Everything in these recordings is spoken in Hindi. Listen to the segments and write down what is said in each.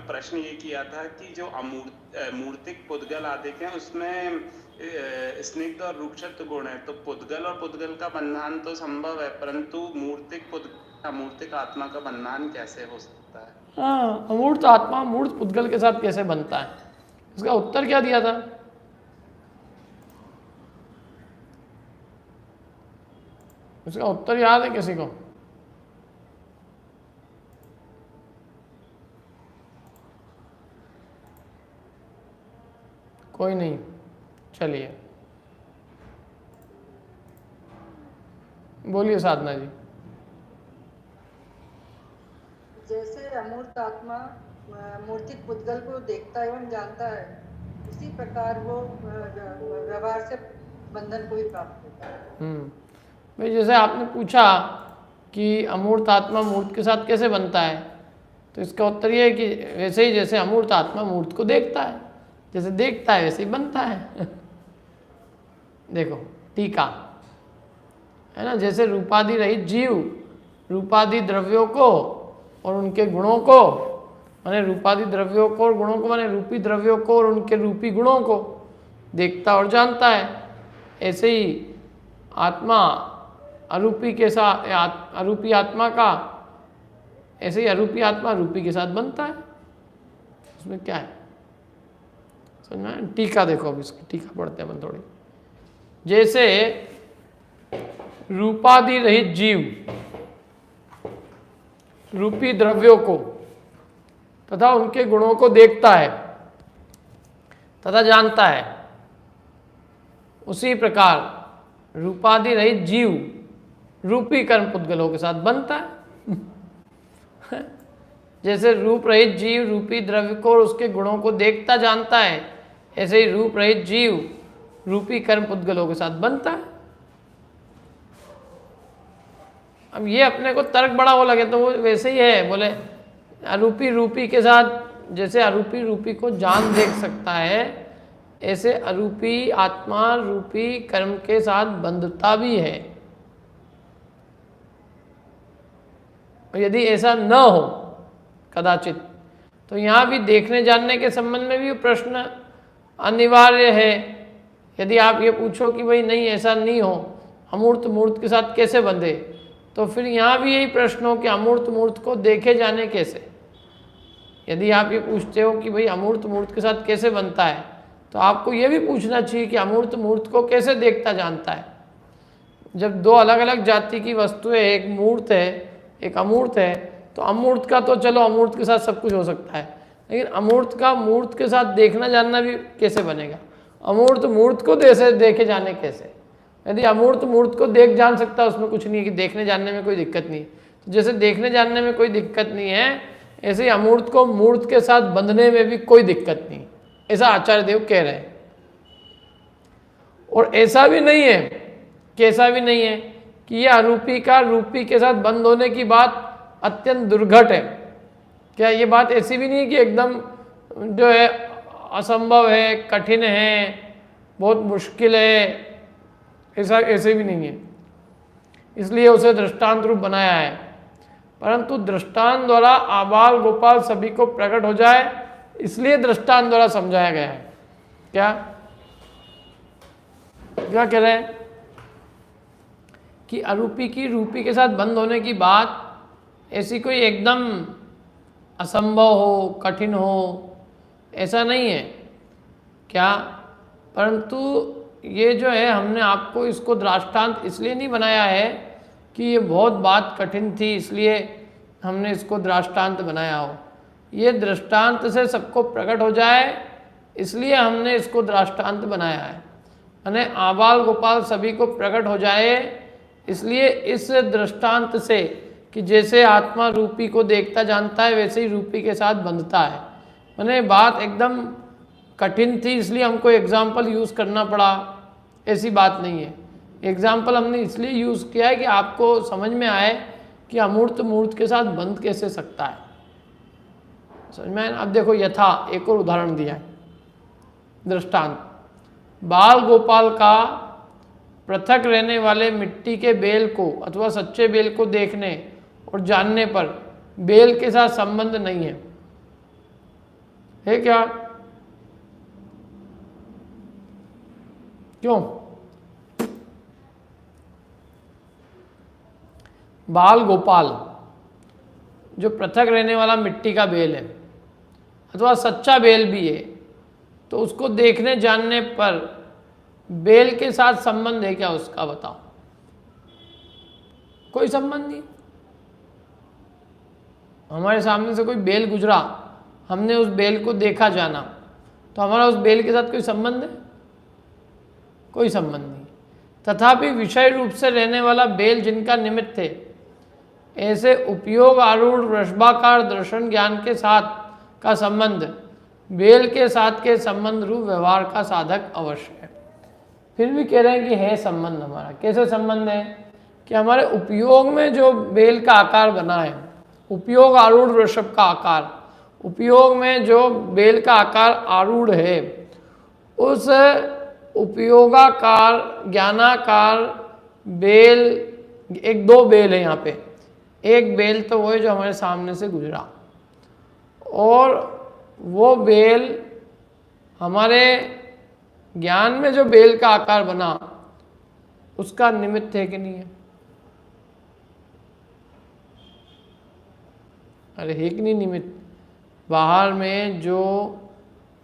प्रश्न ये किया था कि जो मूर्तिक पुद्गल आदि के हैं उसमें स्निग्ध और रूक्षत्व गुण है, तो पुद्गल और पुद्गल का बंधन तो संभव है, परंतु अमूर्तिक आत्मा का बंधन कैसे हो सकता है? हाँ, अमूर्त आत्मा मूर्त पुद्गल के साथ कैसे बनता है, इसका उत्तर क्या दिया था? इसका उत्तर याद है किसी को? कोई नहीं, चलिए बोलिए साधना जी। जैसे अमूर्त आत्मा मूर्तिक पुद्गल को देखता एवं जानता है, उसी प्रकार वो व्यवहार से बंधन को भी प्राप्त होता है। भाई जैसे आपने पूछा कि अमूर्त आत्मा मूर्त के साथ कैसे बनता है, तो इसका उत्तर ये है कि वैसे ही जैसे अमूर्त आत्मा मूर्त को देखता है, जैसे देखता है वैसे ही बनता है। देखो टीका है ना, जैसे रूपादि रहित जीव रूपादि द्रव्यों को और उनके गुणों को, माने रूपादि द्रव्यों को और गुणों को माने रूपी द्रव्यों को और उनके रूपी गुणों को देखता और जानता है, ऐसे ही आत्मा अरूपी के साथ अरूपी आत्मा का, ऐसे ही अरूपी आत्मा रूपी के साथ बनता है। उसमें क्या है समझ में? टीका देखो, अब इसकी टीका पढ़ते हैं अपन थोड़ी। जैसे रूपादि रहित जीव रूपी द्रव्यों को तथा उनके गुणों को देखता है तथा जानता है, उसी प्रकार रूपादि रहित जीव रूपी कर्म पुद्गलों के साथ बनता है। जैसे रूप रहित जीव रूपी द्रव्य को और उसके गुणों को देखता जानता है, ऐसे ही रूप रहित जीव रूपी कर्म पुद्गलों के साथ बनता है। अब ये अपने को तर्क बड़ा वो लगे तो वो वैसे ही है, बोले अरूपी रूपी के साथ, जैसे अरूपी रूपी को जान देख सकता है, ऐसे अरूपी आत्मा रूपी कर्म के साथ बंधता भी है। और यदि ऐसा न हो कदाचित, तो यहाँ भी देखने जानने के संबंध में भी प्रश्न अनिवार्य है। यदि आप ये पूछो कि भाई नहीं ऐसा नहीं हो, अमूर्त मूर्त के साथ कैसे बंधे, तो फिर यहाँ भी यही प्रश्न हो कि अमूर्त मूर्त को देखे जाने कैसे। यदि आप ये पूछते हो कि भाई अमूर्त मूर्त के साथ कैसे बनता है, तो आपको ये भी पूछना चाहिए कि अमूर्त मूर्त को कैसे देखता जानता है। जब दो अलग अलग जाति की वस्तुएं, एक मूर्त है एक अमूर्त है, तो अमूर्त का तो चलो अमूर्त के साथ सब कुछ हो सकता है, लेकिन अमूर्त का मूर्त के साथ देखना जानना भी कैसे बनेगा? अमूर्त मूर्त को देखे जाने कैसे? यदि अमूर्त मूर्त को देख जान सकता है, उसमें कुछ नहीं है कि देखने जानने में कोई दिक्कत नहीं है। तो जैसे देखने जानने में कोई दिक्कत नहीं है, ऐसे ही अमूर्त को मूर्त के साथ बंधने में भी कोई दिक्कत नहीं, ऐसा आचार्य देव कह रहे हैं। और ऐसा भी नहीं है कि यह अरूपी का रूपी के साथ बंद होने की बात अत्यंत दुर्घट है। क्या ये बात ऐसी भी नहीं है कि एकदम जो है असंभव है, कठिन है, बहुत मुश्किल है, ऐसे भी नहीं है। इसलिए उसे दृष्टांत रूप बनाया है, परंतु दृष्टांत द्वारा आबाल गोपाल सभी को प्रकट हो जाए, इसलिए दृष्टांत द्वारा समझाया गया है। क्या कह रहे हैं कि अरूपी की रूपी के साथ बंद होने की बात ऐसी कोई एकदम असंभव हो, कठिन हो, ऐसा नहीं है। क्या परंतु ये जो है हमने आपको इसको दृष्टांत इसलिए नहीं बनाया है कि ये बहुत बात कठिन थी इसलिए हमने इसको दृष्टांत बनाया हो। ये दृष्टांत से सबको प्रकट हो जाए इसलिए हमने इसको दृष्टांत बनाया है। यानी आबाल गोपाल सभी को प्रकट हो जाए इसलिए इस दृष्टांत से कि जैसे आत्मा रूपी को देखता जानता है वैसे ही रूपी के साथ बंधता है। मैंने बात एकदम कठिन थी इसलिए हमको एग्जाम्पल यूज़ करना पड़ा, ऐसी बात नहीं है। एग्जाम्पल हमने इसलिए यूज़ किया है कि आपको समझ में आए कि अमूर्त मूर्त के साथ बंध कैसे सकता है, समझ में। अब देखो यथा एक और उदाहरण दिया है, दृष्टांत। बाल गोपाल का पृथक रहने वाले मिट्टी के बेल को अथवा सच्चे बेल को देखने और जानने पर बेल के साथ संबंध नहीं है। है क्या? क्यों? बाल गोपाल जो पृथक रहने वाला मिट्टी का बेल है अथवा सच्चा बेल भी है, तो उसको देखने जानने पर बेल के साथ संबंध है क्या उसका? बताओ। कोई संबंध नहीं। हमारे सामने से कोई बेल गुजरा, हमने उस बेल को देखा जाना, तो हमारा उस बेल के साथ कोई संबंध है? कोई संबंध नहीं। तथापि विषय रूप से रहने वाला बेल जिनका निमित्त है, ऐसे उपयोग आरूढ़ वृषभाकार दर्शन ज्ञान के साथ का संबंध बेल के साथ के संबंध रूप व्यवहार का साधक अवश्य है। फिर भी कह रहे हैं कि है संबंध हमारा। कैसे संबंध है? कि हमारे उपयोग में जो बेल का आकार बना है, उपयोग आरूढ़ वृषभ का आकार, उपयोग में जो बेल का आकार आरूढ़ है, उस उपयोगाकार ज्ञानाकार बेल, एक दो बेल है यहाँ पे। एक बेल तो वो है जो हमारे सामने से गुजरा, और वो बेल हमारे ज्ञान में जो बेल का आकार बना उसका निमित्त है कि नहीं है? अरे है कि नहीं निमित्त? बाहर में जो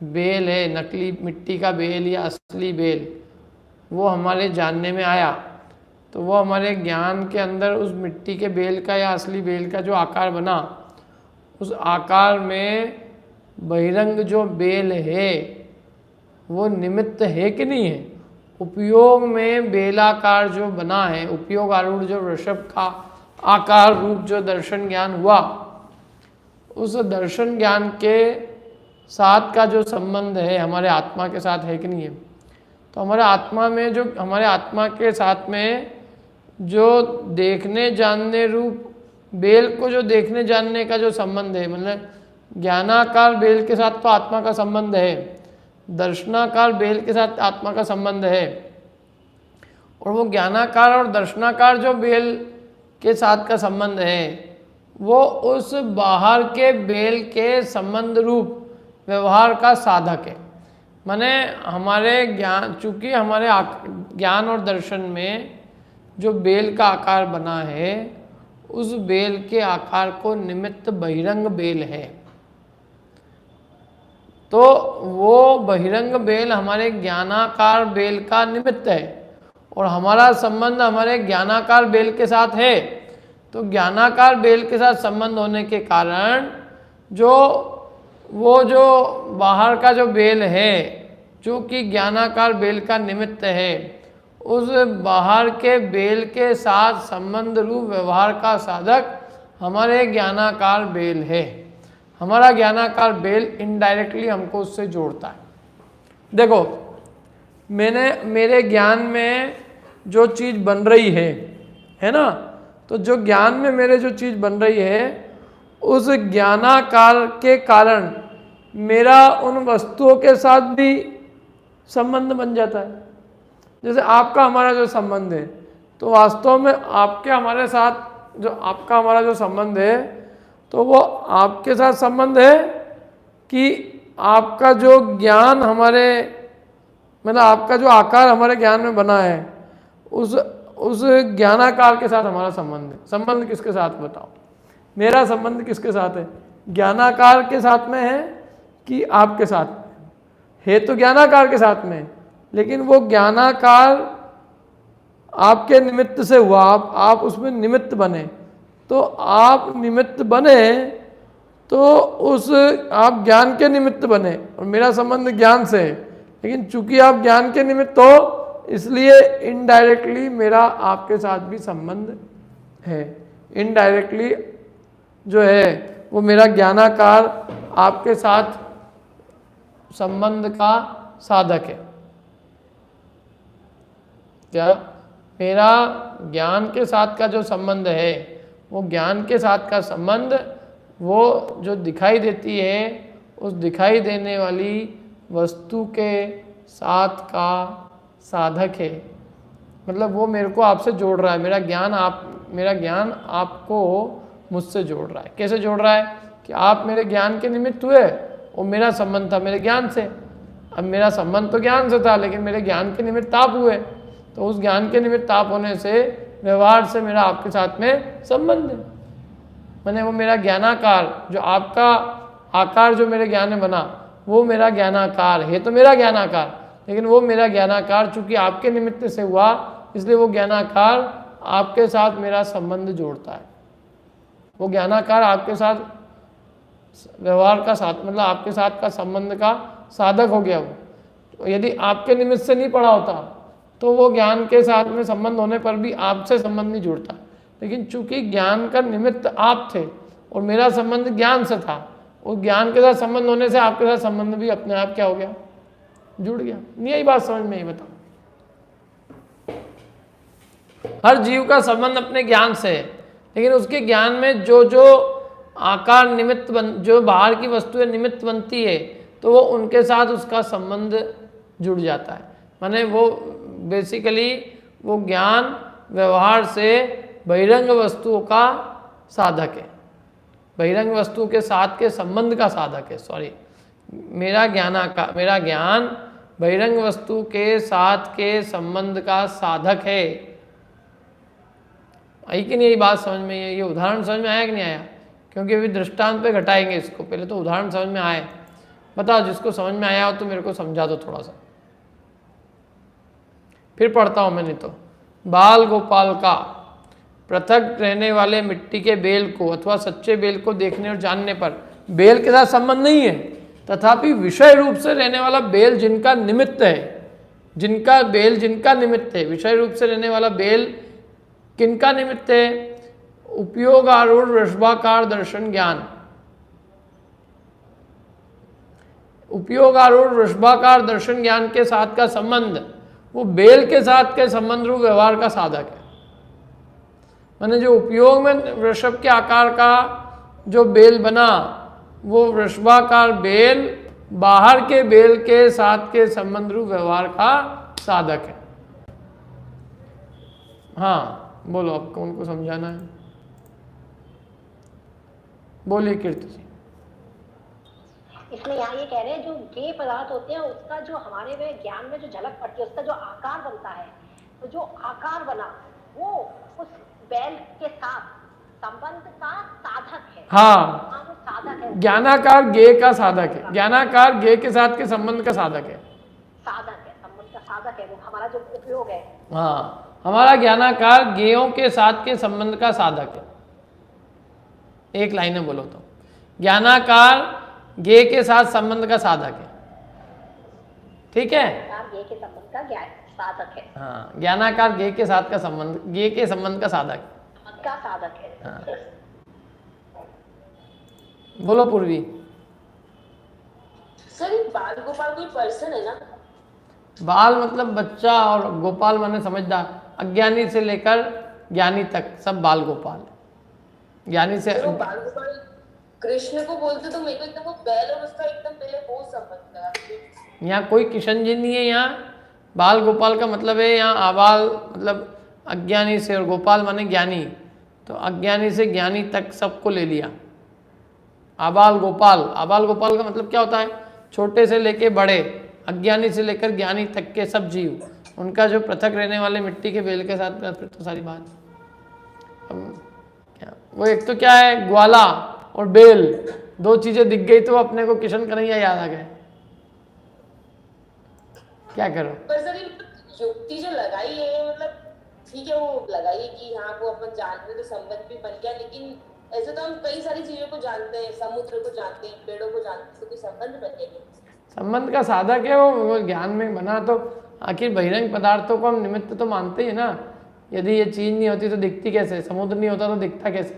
बेल है, नकली मिट्टी का बेल या असली बेल, वो हमारे जानने में आया, तो वो हमारे ज्ञान के अंदर उस मिट्टी के बेल का या असली बेल का जो आकार बना, उस आकार में बहिरंग जो बेल है वो निमित्त है कि नहीं है? उपयोग में बेलाकार जो बना है, उपयोग आरूढ़ जो वृषभ का आकार रूप जो दर्शन ज्ञान हुआ, उस दर्शन ज्ञान के साथ का जो संबंध है हमारे आत्मा के साथ है कि नहीं है? तो हमारे आत्मा में जो, हमारे आत्मा के साथ में जो देखने जानने रूप बेल को, जो देखने जानने का जो संबंध है, मतलब ज्ञानाकार बेल के साथ तो आत्मा का संबंध है, दर्शनाकार बेल के साथ आत्मा का संबंध है, और वो ज्ञानाकार और दर्शनाकार जो बेल के साथ का संबंध है वो उस बाहर के बेल के संबंध रूप व्यवहार का साधक है। माने हमारे ज्ञान, चूंकि हमारे ज्ञान और दर्शन में जो बेल का आकार बना है, उस बेल के आकार को निमित्त बहिरंग बेल है, तो वो बहिरंग बेल हमारे ज्ञानाकार बेल का निमित्त है, और हमारा संबंध हमारे ज्ञानाकार बेल के साथ है। तो ज्ञानाकार बेल के साथ संबंध होने के कारण वो जो बाहर का जो बेल है, जो कि ज्ञानाकार बेल का निमित्त है, उस बाहर के बेल के साथ संबंध रूप व्यवहार का साधक हमारे ज्ञानाकार बेल है। हमारा ज्ञानाकार बेल इनडायरेक्टली हमको उससे जोड़ता है। देखो, मेरे ज्ञान में जो चीज़ बन रही है ना, तो जो ज्ञान में मेरे जो चीज़ बन रही है, उस ज्ञानाकार के कारण मेरा उन वस्तुओं के साथ भी संबंध बन जाता है। जैसे आपका हमारा जो संबंध है, तो वास्तव में आपके हमारे साथ जो आपका हमारा जो संबंध है, तो वो आपके साथ संबंध है कि आपका जो ज्ञान हमारे, मतलब आपका जो आकार हमारे ज्ञान में बना है, उस ज्ञानाकार के साथ हमारा संबंध है। संबंध किसके साथ बताओ? मेरा संबंध किसके साथ है? ज्ञानाकार के साथ में है कि आपके साथ है? तो ज्ञानाकार के साथ में, लेकिन वो ज्ञानाकार आपके निमित्त से हुआ, आप उसमें निमित्त बने। तो आप निमित्त बने तो उस आप ज्ञान के निमित्त बने, और मेरा संबंध ज्ञान से है, लेकिन चूंकि आप ज्ञान के निमित्त हो, इसलिए इनडायरेक्टली मेरा आपके साथ भी संबंध है। इनडायरेक्टली जो है वो मेरा ज्ञानाकार आपके साथ संबंध का साधक है। क्या? मेरा ज्ञान के साथ का जो संबंध है, वो ज्ञान के साथ का संबंध, वो जो दिखाई देती है, उस दिखाई देने वाली वस्तु के साथ का साधक है। मतलब वो मेरे को आपसे जोड़ रहा है, मेरा ज्ञान आपको मुझसे जोड़ रहा है। कैसे जोड़ रहा है? कि आप मेरे ज्ञान के निमित्त हुए, वो मेरा संबंध था मेरे ज्ञान से। अब मेरा संबंध तो ज्ञान से था, लेकिन मेरे ज्ञान के निमित्त ताप हुए, तो उस ज्ञान के निमित्त ताप होने से व्यवहार से मेरा आपके साथ में संबंध है। मैंने वो मेरा ज्ञानाकार, जो आपका आकार जो मेरे ज्ञान में बना, वो मेरा ज्ञानाकार है, तो मेरा ज्ञानाकार, लेकिन वो मेरा ज्ञानाकार चूंकि आपके निमित्त से हुआ, इसलिए वो ज्ञानाकार आपके साथ मेरा संबंध जोड़ता है। वो ज्ञानाकार आपके साथ व्यवहार का साथ, मतलब आपके साथ का संबंध का साधक हो गया। वो तो यदि आपके निमित्त से नहीं पड़ा होता तो वो ज्ञान के साथ में संबंध होने पर भी आपसे संबंध नहीं जुड़ता, लेकिन चूंकि ज्ञान का निमित्त आप थे और मेरा संबंध ज्ञान से था, और ज्ञान के साथ संबंध होने से आपके साथ संबंध भी अपने आप क्या हो गया, जुड़ गया। यही बात समझ में ही बताओ। हर जीव का संबंध अपने ज्ञान से है, लेकिन उसके ज्ञान में जो जो आकार निमित्त जो बाहर की वस्तुएं निमित्त बनती है, तो वो उनके साथ उसका संबंध जुड़ जाता है। माने वो बेसिकली वो ज्ञान व्यवहार से बहिरंग वस्तुओं का साधक है, बहिरंग वस्तु के साथ के संबंध का साधक है। सॉरी, मेरा ज्ञान बहिरंग वस्तु के साथ के संबंध का साधक है। आई कि नहीं यही बात समझ में? ये उदाहरण समझ में आया कि नहीं आया? क्योंकि अभी दृष्टांत पे घटाएंगे इसको, पहले तो उदाहरण समझ में आए। बताओ, जिसको समझ में आया हो तो मेरे को समझा दो थोड़ा सा, फिर पढ़ता हूं मैं। नहीं तो बाल गोपाल का पृथक रहने वाले मिट्टी के बेल को अथवा सच्चे बेल को देखने और जानने पर बेल के साथ संबंध नहीं है, तथापि विषय रूप से रहने वाला बेल जिनका निमित्त है, जिनका बेल जिनका निमित्त है, विषय रूप से रहने वाला बेल किनका निमित्त है? उपयोग आरूढ़ वृषभाकार दर्शन ज्ञान, उपयोग आरूढ़ वृषभाकार दर्शन ज्ञान के साथ का संबंध वो बेल के साथ के संबंध रूप व्यवहार का साधक है। मैंने जो उपयोग में वृषभ के आकार का जो बेल बना, वो वृषभाकार बेल बाहर के बेल के साथ के संबंध रूप व्यवहार का साधक है। हाँ बोलो, अब कौन को समझाना है? बोलिए कीर्ति जी। इसमें यहाँ ये कह रहे हैं जो गेय पदार्थ होते हैं उसका जो हमारे में ज्ञान में जो झलक पड़ती है, उसका जो आकार बनता है, तो जो आकार बना वो उस बैल के साथ संबंध का साधक है। हाँ, वो साधक है, ज्ञानाकार गेय का साधक है, ज्ञानाकार गेय के साथ के संबंध का साधक है, साधक है, संबंध का साधक है, वो हमारा जो उपयोग है। हाँ, हमारा ज्ञानाकार गेयों के साथ के संबंध का साधक है। एक लाइन में बोलो तो ज्ञानाकार गेय के साथ संबंध का साधक है, ठीक है? गेय के संबंध का साधक है। हाँ, ज्ञानाकार गेय के साथ का संबंध, गेय के संबंध का साधक का साधक है। हाँ। बोलो पूर्वी। सर ये बाल गोपाल कोई पर्सन है ना? बाल मतलब बच्चा, और गोपाल माने समझदार। अज्ञानी से लेकर ज्ञानी तक सब बाल गोपाल। ज्ञानी से तो बाल गोपाल कृष्ण को बोलते तो मेरे को एकदम वो बैल और उसका एकदम पहले वो संबंध लगा। यहाँ कोई किशन जी नहीं है। यहाँ बाल गोपाल का मतलब है यहाँ आबाल मतलब अज्ञानी से, और गोपाल माने ज्ञानी, तो अज्ञानी से ज्ञानी तक सबको ले लिया। आबाल गोपाल, आबाल गोपाल का मतलब क्या होता है? छोटे से लेके बड़े, अज्ञानी से लेकर ज्ञानी तक के सब जीव, उनका जो पृथक रहने वाले मिट्टी के बेल के साथ फिर तो सारी बात। अब क्या वो, एक तो क्या है ग्वाला और बेल, दो चीजें दिख गई तो अपने को किशन कन्हैया याद आ गए। क्या करो? पर सर ये युक्ति जो लगाई है, मतलब ठीक है वो लगाई है कि हाँ वो अपन जानते तो संबंध भी बन गया, लेकिन ऐसे तो हम कई सारी चीजों को जानते हैं, समुद्र को जानते हैं, पेड़ों को जानते हैं, तो कोई संबंध बन गया। संबंध का साधक है वो ज्ञान में बना। तो आखिर बहिरंग पदार्थों को हम निमित्त तो मानते हैं ना। यदि ये चीज नहीं होती तो दिखती कैसे? समुद्र नहीं होता तो दिखता कैसे?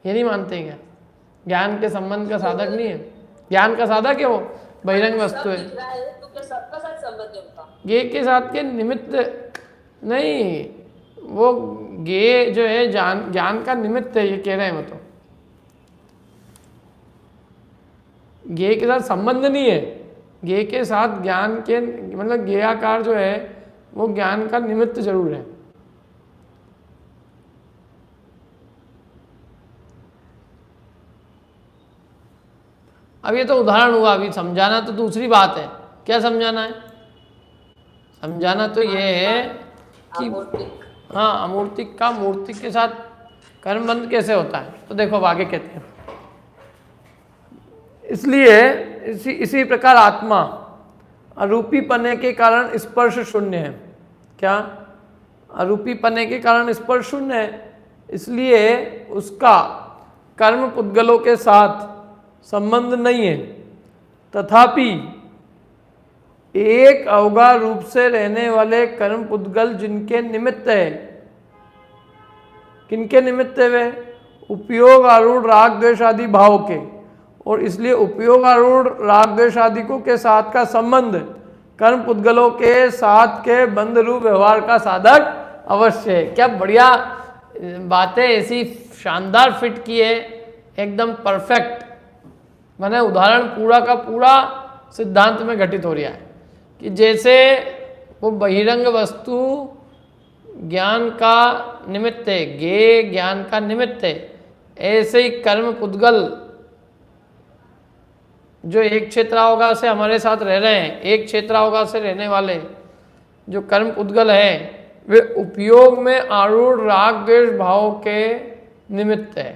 ये नहीं मानते हैं क्या? ज्ञान के संबंध का साधक नहीं है, ज्ञान का साधक है वो बहिरंग वस्तु है। तो क्या सबका साथ संबंध है उनका? गे के साथ के निमित्त नहीं, वो गे जो है ज्ञान का निमित्त है, ये कह रहे हैं वो। तो गे के साथ संबंध नहीं है, गे के साथ ज्ञान के मतलब गेयाकार जो है वो ज्ञान का निमित्त जरूर है। अब ये तो उदाहरण हुआ, अभी समझाना तो दूसरी बात है। क्या समझाना है? समझाना तो ये है कि हाँ, अमूर्तिक का मूर्तिक के साथ कर्मबंध कैसे होता है। तो देखो अब आगे कहते हैं, इसलिए इसी प्रकार आत्मा अरूपी पने के कारण स्पर्श शून्य है। क्या? अरूपी पने के कारण स्पर्श शून्य है, इसलिए उसका कर्म पुद्गलों के साथ संबंध नहीं है। तथापि एक अवगा रूप से रहने वाले कर्म पुद्गल जिनके निमित्त है, किनके निमित्त है वे? उपयोग आरूढ़ राग द्वेष आदि भाव के, और इसलिए उपयोग आरूढ़ राग द्वेष आदि को के साथ का संबंध कर्म पुद्गलों के साथ के बंध रूप व्यवहार का साधक अवश्य है। क्या बढ़िया बातें, ऐसी शानदार फिट की है, एकदम परफेक्ट। मैंने उदाहरण पूरा का पूरा सिद्धांत में घटित हो रहा है कि जैसे वो बहिरंग वस्तु ज्ञान का निमित्त है, ज्ञेय ज्ञान का निमित्त है, ऐसे ही कर्म पुद्गल जो एक क्षेत्रावगा से हमारे साथ रह रहे हैं, एक क्षेत्रावगा से रहने वाले जो कर्म पुद्गल हैं, वे उपयोग में आरूढ़ राग द्वेष भाव के निमित्त है।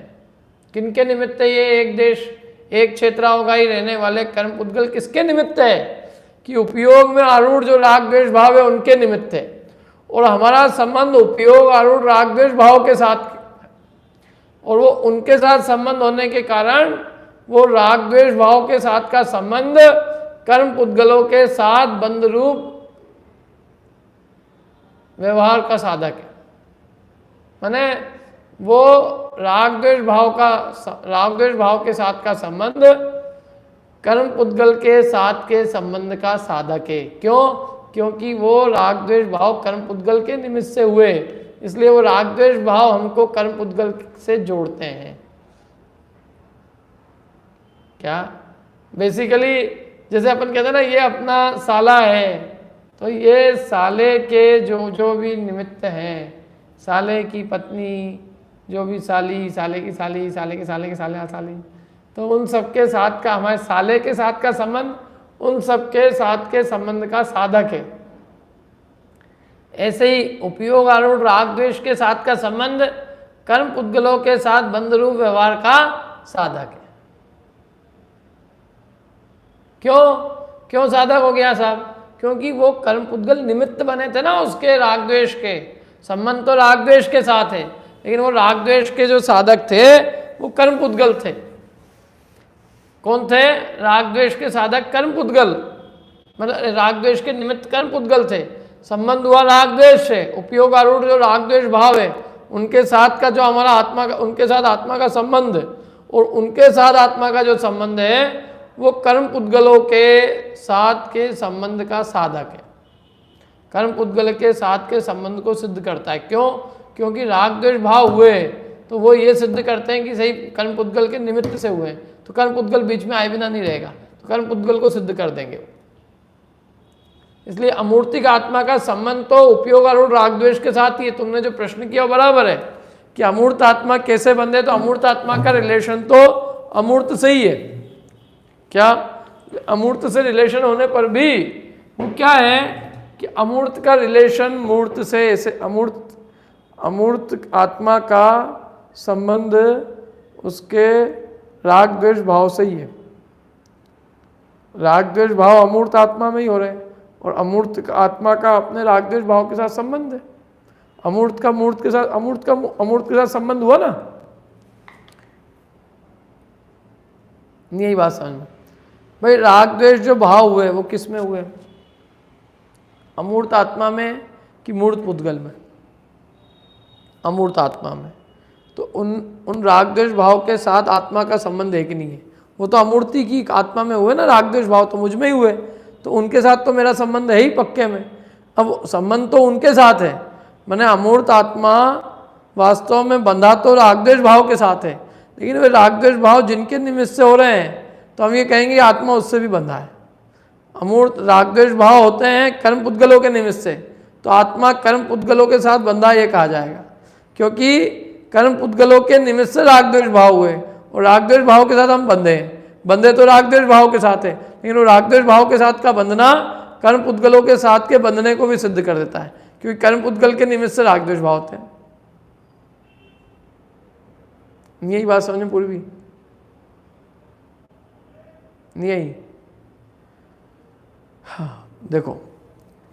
किनके निमित्त है ये? एक देश एक क्षेत्रावगा ही रहने वाले कर्म पुद्गल किसके निमित्त है? कि उपयोग में आरूढ़ जो राग द्वेष भाव है उनके निमित्त है। और हमारा संबंध उपयोग आरूढ़ राग द्वेष भाव के साथ, और वो उनके साथ संबंध होने के कारण वो राग द्वेष भाव के साथ का संबंध कर्म पुद्गलों के साथ बंध रूप व्यवहार का साधक है। माने वो राग द्वेष भाव के साथ का संबंध कर्म पुद्गल के साथ के संबंध का साधक है। क्यों? क्योंकि वो राग द्वेष भाव कर्म पुद्गल के निमित्त से हुए, इसलिए वो राग द्वेष भाव हमको कर्म पुद्गल से जोड़ते हैं। क्या? बेसिकली जैसे अपन कहते हैं ना, ये अपना साला है, तो ये साले के जो भी निमित्त हैं, साले की पत्नी, जो भी साली, साले की साली, साले के साले के साले साली, तो उन सबके साथ का, हमारे साले के साथ का संबंध उन सबके साथ के संबंध का साधक है। ऐसे ही उपयोग आरूढ़ राग द्वेष के साथ का संबंध कर्म पुद्गलों के साथ बंध रूप व्यवहार का साधक है। क्यों साधक हो गया साहब? क्योंकि वो कर्म पुद्गल निमित्त बने थे ना उसके राग द्वेष के। संबंध तो राग द्वेष के साथ है, लेकिन वो राग द्वेष के जो साधक थे वो कर्म पुद्गल थे। कौन थे? राग द्वेष के साधक कर्म पुद्गल, मतलब राग द्वेष के निमित्त कर्म पुद्गल थे। संबंध हुआ राग द्वेष से, उपयोग आरूढ़ जो राग द्वेष भाव है उनके साथ का जो हमारा आत्मा का, उनके साथ आत्मा का संबंध, और उनके साथ आत्मा का जो संबंध है वो कर्म पुद्गलों के साथ के संबंध का साधक है। कर्म पुद्गल के साथ के संबंध को सिद्ध करता है। क्यों? क्योंकि राग द्वेष भाव हुए तो वो ये सिद्ध करते हैं कि सही कर्म पुद्गल के निमित्त से हुए, तो कर्म पुद्गल बीच में आए बिना नहीं रहेगा, तो कर्म पुद्गल को सिद्ध कर देंगे। इसलिए अमूर्तिक आत्मा का संबंध तो उपयोग आरूढ़ राग द्वेष के साथ ही है। तुमने जो प्रश्न किया बराबर है कि अमूर्त आत्मा कैसे बंधे, तो अमूर्त आत्मा का रिलेशन तो अमूर्त से ही है। क्या? अमूर्त से रिलेशन होने पर भी वो क्या है कि अमूर्त का रिलेशन मूर्त से, ऐसे अमूर्त आत्मा का संबंध उसके राग द्वेष भाव से ही है। राग द्वेष भाव अमूर्त आत्मा में ही हो रहे हैं, और अमूर्त आत्मा का अपने राग द्वेष भाव के साथ संबंध है। अमूर्त का मूर्त के साथ, अमूर्त के साथ संबंध हुआ ना। यही बात समझ में भाई। राग द्वेष जो भाव हुए वो किस में हुए? अमूर्त आत्मा में कि मूर्त पुद्गल में? अमूर्त आत्मा में। तो उन राग द्वेष भाव के साथ आत्मा का संबंध है कि नहीं है? वो तो अमूर्ति की आत्मा में हुए ना, राग द्वेष भाव तो मुझ में ही हुए, तो उनके साथ तो मेरा संबंध है ही पक्के में। अब संबंध तो उनके साथ है, मैंने अमूर्त आत्मा वास्तव में बंधा तो राग द्वेष भाव के साथ है, लेकिन वे राग द्वेष भाव जिनके निमित्त से हो रहे हैं तो हम ये कहेंगे आत्मा उससे भी बंधा है। अमूर्त राग द्वेष भाव होते हैं कर्म पुद्गलों के निमित्त से, तो आत्मा कर्म पुद्गलों के साथ बंधा ये कहा जाएगा, क्योंकि कर्म पुद्गलों के निमित्त से राग द्वेष भाव हुए और राग द्वेष भाव के साथ हम बंधे हैं। बंधे तो राग द्वेष भाव के साथ है, लेकिन वो राग द्वेष भाव के साथ का बंधना कर्म पुद्गलों के साथ के बंधने को भी सिद्ध कर देता है, क्योंकि कर्म पुद्गल के निमित्त से राग द्वेष भाव होते हैं। यही बात समझ में पूरी नहीं आई? हाँ देखो,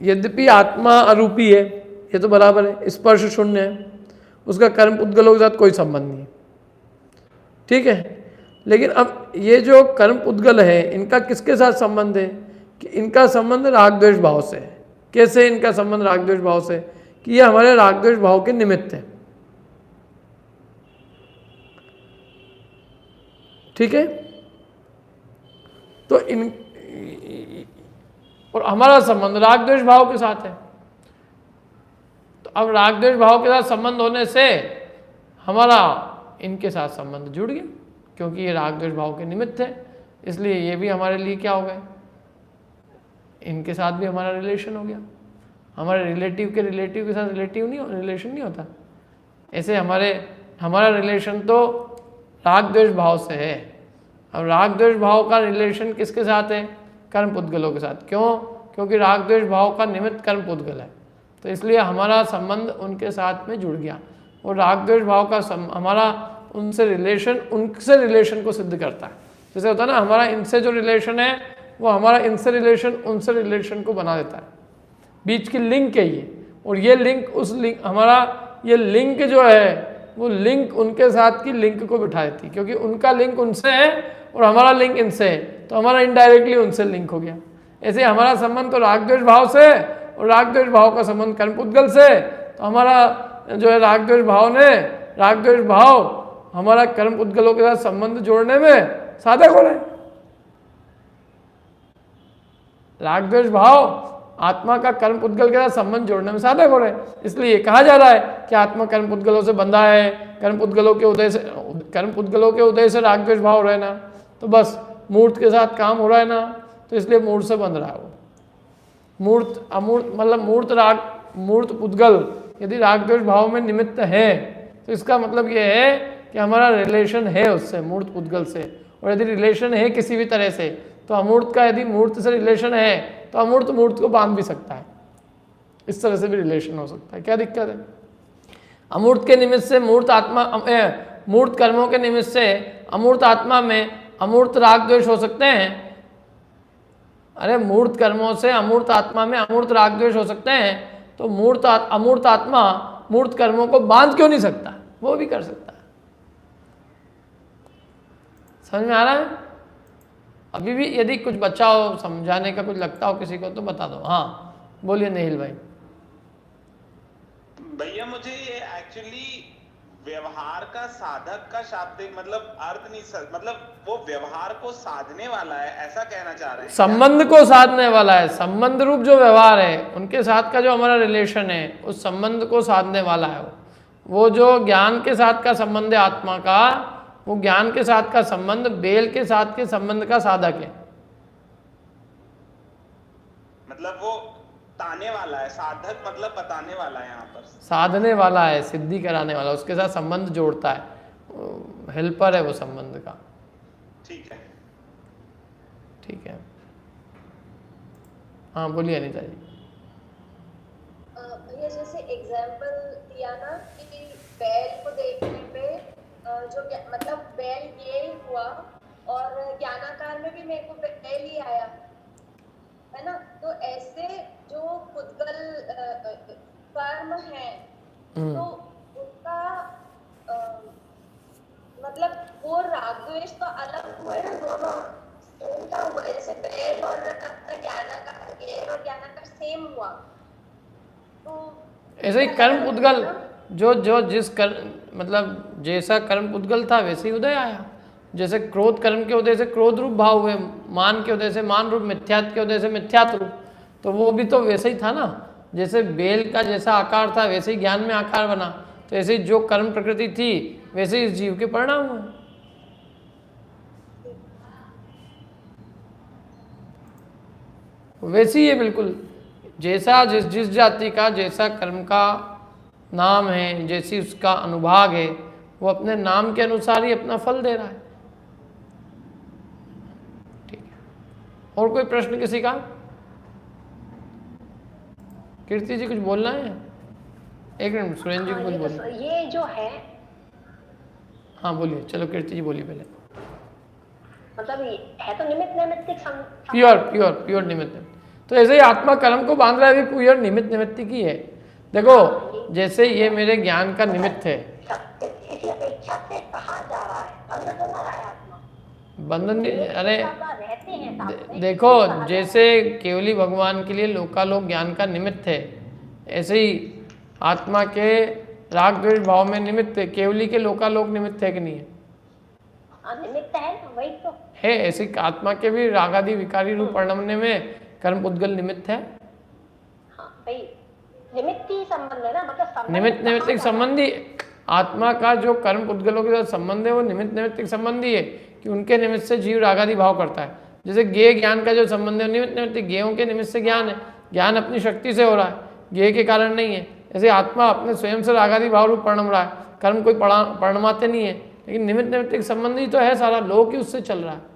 यद्यपि आत्मा अरूपी है, ये तो बराबर है, स्पर्श शून्य है, उसका कर्म पुद्गलों के साथ कोई संबंध नहीं है, ठीक है। लेकिन अब ये जो कर्म पुद्गल है, इनका किसके साथ संबंध है? कि इनका संबंध राग द्वेष भाव से है। कैसे इनका संबंध राग द्वेष भाव से? कि ये हमारे राग द्वेष भाव के निमित्त है, ठीक है। तो इन और हमारा संबंध राग द्वेष भाव के साथ है। तो अब राग द्वेष भाव के साथ संबंध होने से हमारा इनके साथ संबंध जुड़ गया, क्योंकि ये राग द्वेष भाव के निमित्त है, इसलिए ये भी हमारे लिए क्या हो गए? इनके साथ भी हमारा रिलेशन हो गया। हमारे रिलेटिव के साथ रिलेशन नहीं होता। ऐसे हमारा रिलेशन तो राग द्वेष भाव से है। अब राग द्वेष भाव का रिलेशन किसके साथ है? कर्म पुद्गलों के साथ। क्यों? क्योंकि राग द्वेष भाव का निमित्त कर्म पुद्गल है, तो इसलिए हमारा संबंध उनके साथ में जुड़ गया। और राग द्वेष भाव का हमारा उनसे रिलेशन को सिद्ध करता है। जैसे होता है ना, हमारा इनसे जो रिलेशन है वो हमारा इनसे रिलेशन उनसे रिलेशन को बना देता है। बीच की लिंक है ये, और ये लिंक हमारा ये लिंक जो है वो लिंक उनके साथ की लिंक को बिठा देती है, क्योंकि उनका लिंक उनसे है और हमारा लिंक इनसे है, तो हमारा इनडायरेक्टली उनसे लिंक हो गया। ऐसे हमारा संबंध तो राग द्वेष भाव से, और राग द्वेष भाव का संबंध कर्म पुद्गल से, तो हमारा जो है राग द्वेष भाव हमारा कर्म पुद्गलों के साथ संबंध जोड़ने में साधक हो रहे हैं। राग द्वेष भाव आत्मा का कर्म पुद्गल के साथ संबंध जोड़ने में साधक हो रहे हैं। इसलिए कहा जा रहा है कि आत्मा कर्म पुद्गलों से बंधा है, कर्म पुद्गलों के उदय से राग द्वेष भाव हो रहे ना, तो बस मूर्त के साथ काम हो रहा है ना, तो इसलिए मूर्त से बंध रहा है वो। मूर्त अमूर्त मतलब मूर्त पुद्गल यदि राग द्वेष भाव में निमित्त है, तो इसका मतलब ये है कि हमारा रिलेशन है उससे, मूर्त पुद्गल से। और यदि रिलेशन है किसी भी तरह से, तो अमूर्त का यदि मूर्त से रिलेशन है, तो अमूर्त मूर्त को बांध भी सकता है। इस तरह से भी रिलेशन हो सकता है। क्या दिक्कत है? अमूर्त के निमित्त से मूर्त कर्मों के निमित्त से अमूर्त आत्मा में अमूर्त राग द्वेष हो सकते हैं। अरे मूर्त कर्मों से अमूर्त आत्मा में अमूर्त राग द्वेष हो सकते हैं, तो अमूर्त आत्मा मूर्त कर्मों को बांध क्यों नहीं सकता? वो भी कर सकता है। समझ में आ रहा है? अभी भी यदि कुछ बचा हो, समझाने का कुछ लगता हो किसी को, तो बता दो। हाँ बोलिए नेहिल भाई। भैया मुझे ये एक्चुअली व्यवहार का साधक का शाब्दिक मतलब अर्थ नहीं, मतलब वो व्यवहार को साधने वाला है, ऐसा कहना चाह रहे हैं? संबंध को साधने वाला है। संबंध रूप जो व्यवहार है, उनके साथ का जो हमारा रिलेशन है, उस संबंध को साधने वाला है वो जो ज्ञान के साथ का संबंध है आत्मा का, वो ज्ञान के साथ का संबंध बेल के साथ के संबंध का साधक है। मतलब वो ताने वाला है, साधक मतलब बताने वाला है, यहाँ पर साधने वाला है, सिद्धि कराने वाला, उसके साथ संबंध जोड़ता है, हेल्पर है वो संबंध का। ठीक है, ठीक है। हाँ बोलिए अनिता जी। भैया जैसे एग्जाम्पल दिया ना कि बैल को देखने पे जो मतलब बैल ये हुआ, और ज्ञानाकार में भी मेरे को बैल ही आया है ना। तो ऐसे जो पुद्गल कर्म है, तो उनका मतलब वो राग द्वेष तो अलग हुआ है, दोनों उनका हुआ। जैसे बैल और ज्ञानाकार सेम हुआ, तो ऐसे ही कर्म पुद्गल जो जिस मतलब जैसा कर्म पुद्गल था वैसे ही उदय आया। जैसे क्रोध कर्म के उदय से क्रोध रूप भाव हुए, मान के उदय से मान रूप, मिथ्यात्व के उदय से मिथ्यात्व रूप, तो वो भी तो वैसे ही था ना। जैसे बेल का जैसा आकार था वैसे ही ज्ञान में आकार बना, तो ऐसे ही जो कर्म प्रकृति थी वैसे ही इस जीव के परिणाम हुए। वैसे ही है बिल्कुल, जैसा जिस जाति का जैसा कर्म का नाम है, जैसी उसका अनुभाग है, वो अपने नाम के अनुसार ही अपना फल दे रहा है। और कोई प्रश्न किसी का? कीर्ति जी कुछ बोलना है? एक मिनट, सुरेंद्र जी को कुछ बोलना है। ये जो है, हाँ बोलिए, चलो कीर्ति जी बोलिए पहले। मतलब ये है तो निमित्त नैमित्तिक प्योर निमित्त। तो ऐसे ही आत्मा कर्म को बांध रहा है, भी प्योर निमित्त निमित्तिक ही है। देखो जैसे ये मेरे ज्ञान का निमित्त है, इसी अपेक्षा से कहाँ जा रहा है, बंधन तो ना रहा है आत्मा। बंधन अरे रहते हैं साथ में। देखो जैसे केवली भगवान के लिए लोकालोक ज्ञान का निमित्त है, ऐसे ही आत्मा के राग द्वेष भाव में निमित्त है। केवली के लोकालोक निमित्त है कि नहीं है? निमित्त है, वही तो है। ऐसे आत्मा के भी रागादि विकारी रूप परिणमने में कर्म पुद्गल निमित्त है। हाँ भाई, निमित्त ही संबंध है ना, मतलब निमित्त निमित्तिक संबंधी आत्मा का जो कर्म पुद्गलों के साथ संबंध है वो निमित्त निमित्तिक संबंधी है, कि उनके निमित्त से जीव रागादि भाव करता है। जैसे ज्ञेय ज्ञान का जो संबंध है निमित्त निमित्तिक, ज्ञेयों के निमित्त से ज्ञान है, ज्ञान अपनी शक्ति से हो रहा है, ज्ञेय के कारण नहीं है। ऐसे आत्मा अपने स्वयं से रागादि भाव रूप परिणम रहा है, कर्म कोई परिणमाते नहीं है, लेकिन निमित्त निमित्तिक संबंधी तो है, सारा लोक ही उससे चल रहा है।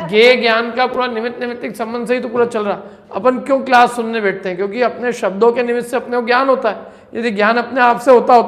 ज्ञेय ज्ञान का पूरा निमित्त निमित्तिक संबंध से ही तो पूरा चल रहा है। अपन क्यों क्लास सुनने बैठते हैं? क्योंकि अपने शब्दों के निमित्त से अपने को ज्ञान होता है। यदि ज्ञान अपने आप से होता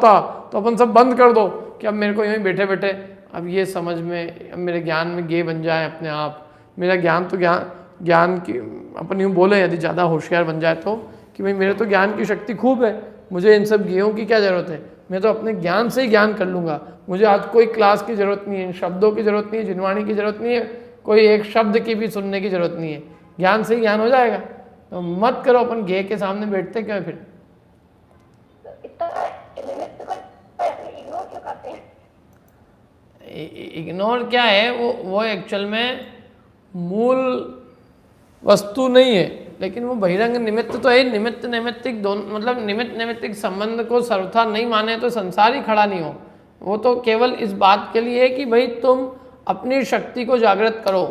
तो अपन सब बंद कर दो कि अब मेरे को यूँ बैठे बैठे अब ये समझ में, अब मेरे ज्ञान में ज्ञेय बन जाए अपने आप। मेरा ज्ञान तो ज्ञान की अपन यूँ बोले, यदि ज़्यादा होशियार बन जाए तो, कि भाई मेरे तो ज्ञान की शक्ति खूब है, मुझे इन सब ज्ञेयों की क्या ज़रूरत है, मैं तो अपने ज्ञान से ही ज्ञान कर लूँगा, मुझे आज कोई क्लास की ज़रूरत नहीं है, शब्दों की ज़रूरत नहीं है, जिनवाणी की ज़रूरत नहीं है, कोई एक शब्द की भी सुनने की ज़रूरत नहीं है, ज्ञान से ही ज्ञान हो जाएगा। तो मत करो, अपन ज्ञेय के सामने बैठते क्यों फिर? इग्नोर क्या है, वो एक्चुअल में मूल वस्तु नहीं है, लेकिन वो बहिरंग निमित्त तो है। निमित्त नैमित्तिक दोनों, मतलब निमित्त नैमित्तिक संबंध को सर्वथा नहीं माने तो संसार ही खड़ा नहीं हो। वो तो केवल इस बात के लिए है कि भाई तुम अपनी शक्ति को जागृत करो।